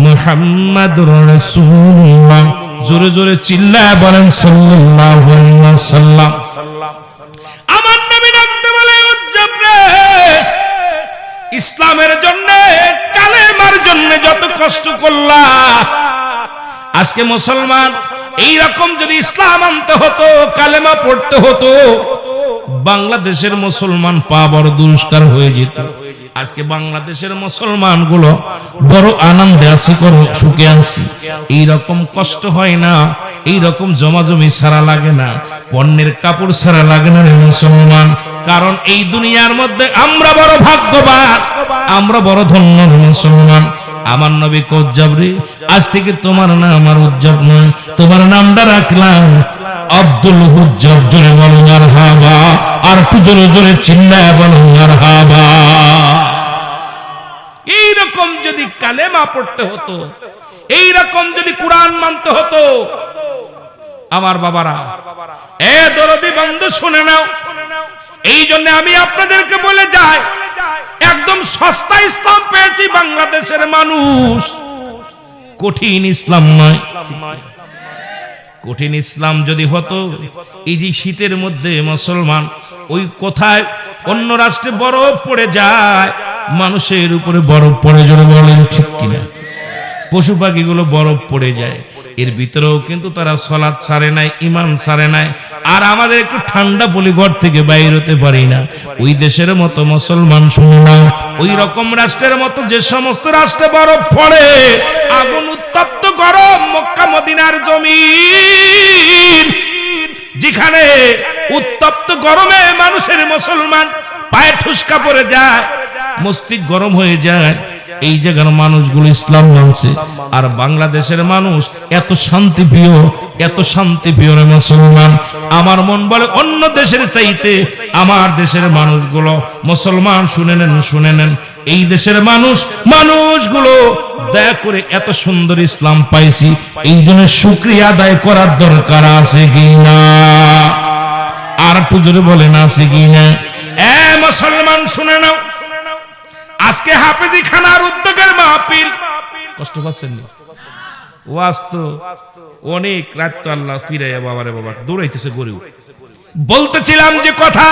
মুহাম্মাদুর রাসূলুল্লাহ। জোরে জোরে চিল্লায় বলেন সাল্লাল্লাহু আলাইহি ওয়াসাল্লাম। আমার নবী ডাকতে বলে হুজ্জাব রে, ইসলামের জন্য কালেমার জন্য যত কষ্ট করলা, আজকে মুসলমান এই রকম যদি ইসলাম আনতে হতো, কালেমা পড়তে হতো, বাংলাদেশের মুসলমান পা বড় দুষ্কার হয়ে যেত। আজকে বাংলাদেশের মুসলমান গুলো বড় আনন্দে আছে, সুখে আছি। এইরকম কষ্ট হয় না, এইরকম জমাজমি ছাড়া লাগে না, পণ্যের কাপড় ছাড়া লাগে না রে মুসলমান। কারণ এই দুনিয়ার মধ্যে আমরা বড় ভাগ্যবান, আমরা বড় ধন্য মুসলমান। আমার নবী হুজ্জাব রে, আজ থেকে তোমার নাম আমার হুজ্জাব নয়, তোমার নামটা রাখলাম আব্দুল হুজ্জাব। জোরে বলুন মারহাবা, আর একটু জোরে জোরে চিল্লায় বলুন মারহাবা। এইরকম যদি কালেমা পড়তে হতো, এইরকম যদি কোরআন মানতে হতো, আমার বাবারা এ দরদি বন্ধু শুনে নাও। এই জন্য আমি আপনাদেরকে বলে যাই, একদম সস্তা ইসলাম পেয়েছি বাংলাদেশের মানুষ, কঠিন ইসলাম নয়। কঠিন ইসলাম যদি হতো, এই যে শীতের মধ্যে মুসলমান ওই কোথায় অন্য রাষ্ট্রে বরফ পড়ে যায়, মানুষের উপরে বরফ পড়ে, জোরে বলেন ঠিক কিনা? পশু পাখিগুলো বরফ পড়ে যায়, এর ভিতরেও কিন্তু তারা সালাত ছাড়ে নাই, ঈমান ছাড়ে নাই। আর আমাদের একটু ঠান্ডা পলি ঘর থেকে বাইরে হতে পারি না। ওই দেশের মতো মুসলমান শুনে নাও, ওই রকম রাষ্ট্রের মতো যে সমস্ত রাষ্ট্রে বরফ পড়ে, আগুন উত্তপ্ত গরম মক্কা মদিনার জমিন, যেখানে উত্তপ্ত গরমে মানুষের মুসলমান পায়ে ঠুসকা পড়ে যায়, মস্তিষ্ক গরম হয়ে যায়। এই জায়গার মানুষগুলো ইসলাম মানছে, আর বাংলাদেশের মানুষ এত শান্তিপ্রিয়, এত শান্তিপ্রিয় রে মুসলমান। আমার মন বলে অন্য দেশের চাইতে আমার দেশের মানুষগুলো মুসলমান। শুনে নেন, শুনে নেন, এই দেশের মানুষগুলো দয়া করে এত সুন্দর ইসলাম পাইছি, এই জন্য শুকরিয়া আদায় করার দরকার আছে কি না? আর একটু জোরে বলেন আছে কি না? এ মুসলমান শুনে নাও, আজকে হাফেজি খানার উদ্যোগের মাহফিল। কষ্ট পাচ্ছেন না? ওয়াজ তো অনেক রাত, তো আল্লাহ ফিরাইয়া বাবারে বাবা দৌড়াইতেছে গরিব। বলতেছিলাম যে কথা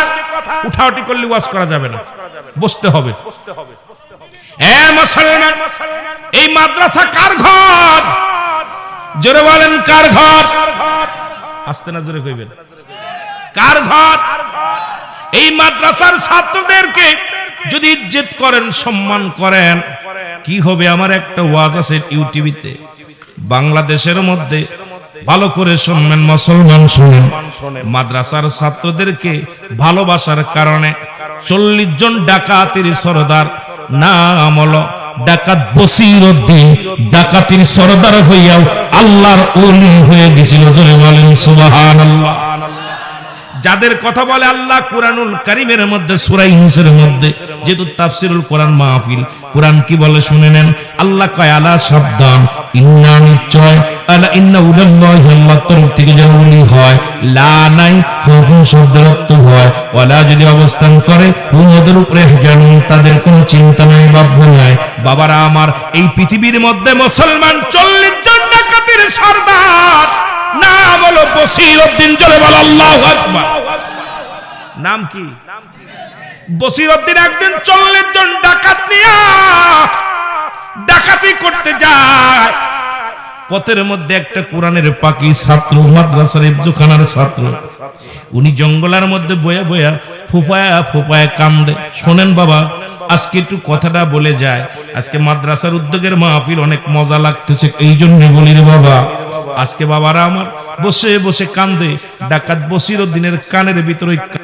উঠাউটি করলে ওয়াজ করা যাবে না, বসতে হবে। এ মুসলমান, এই মাদ্রাসা কার ঘর? জোরে বলেন কার ঘর? আসতে না জোরে কইবেন কার ঘর? এই মাদ্রাসার ছাত্রদেরকে যদি ইজ্জত করেন, সম্মান করেন, কি হবে? আমার একটা ওয়াজ আছে ইউটিউবে, বাংলাদেশের মধ্যে ভালো করে শুনবেন মুসলমান, শুনেন। মাদ্রাসার ছাত্রদেরকে ভালোবাসার কারণে 40 জন ডাকাতের সরদার, নাম হলো ডাকাত বসিরউদ্দিন, ডাকাতির সরদার হইয়াও আল্লাহর ওলি হয়ে গেছিল। জোরে বলেন সুবহানাল্লাহ। যাদের কথা বলে আল্লাহ কুরআনুল কারীমের মধ্যে সূরা ইউনূসের মধ্যে, যেহেতু তাফসীরুল কোরআন মাহফিল, কোরআন কি বলে শুনে নেন। আল্লাহ কয় আলা সাবধান, ইন্না নিশ্চয়, আলা ইন্না উলাল্লাহি, আল্লাহর তরফ থেকে যারা ওলি হয়, লা নাই খাউফুন শব্দের অর্থ হয় ওয়ালা, যদি অবস্থান করে ওদের উপরে জানুন, তাদের কোনো চিন্তা নাই, ভাবনা নাই। বাবারা আমার, এই পৃথিবীর মধ্যে মুসলমান 40 জন ডাকাতের সরদার, নাম হলো বসিরউদ্দিন। জোরে বল আল্লাহু আকবার। নাম কি? বসিরউদ্দিন একদিন 40 জন ডাকাত নিয়ে ডাকাতি করতে যায়। পথের মধ্যে একটা কোরআনের পাখি ছাত্র, মাদ্রাসার ইফজুখানার ছাত্র, উনি জঙ্গলের মধ্যে বয়া বয়া ফুফায়া ফুফায়া কান্দে। শোনেন বাবা, আজকে একটু কথাটা বলে যায়। আজকে মাদ্রাসার উদ্যোগের মাহফিল, অনেক মজা লাগতেছে, এই জন্য বলি রে বাবা। আজকে বাবারা আমার বসে বসে কান্দে। ডাকাত বসিরউদ্দিনের কানের ভিতরে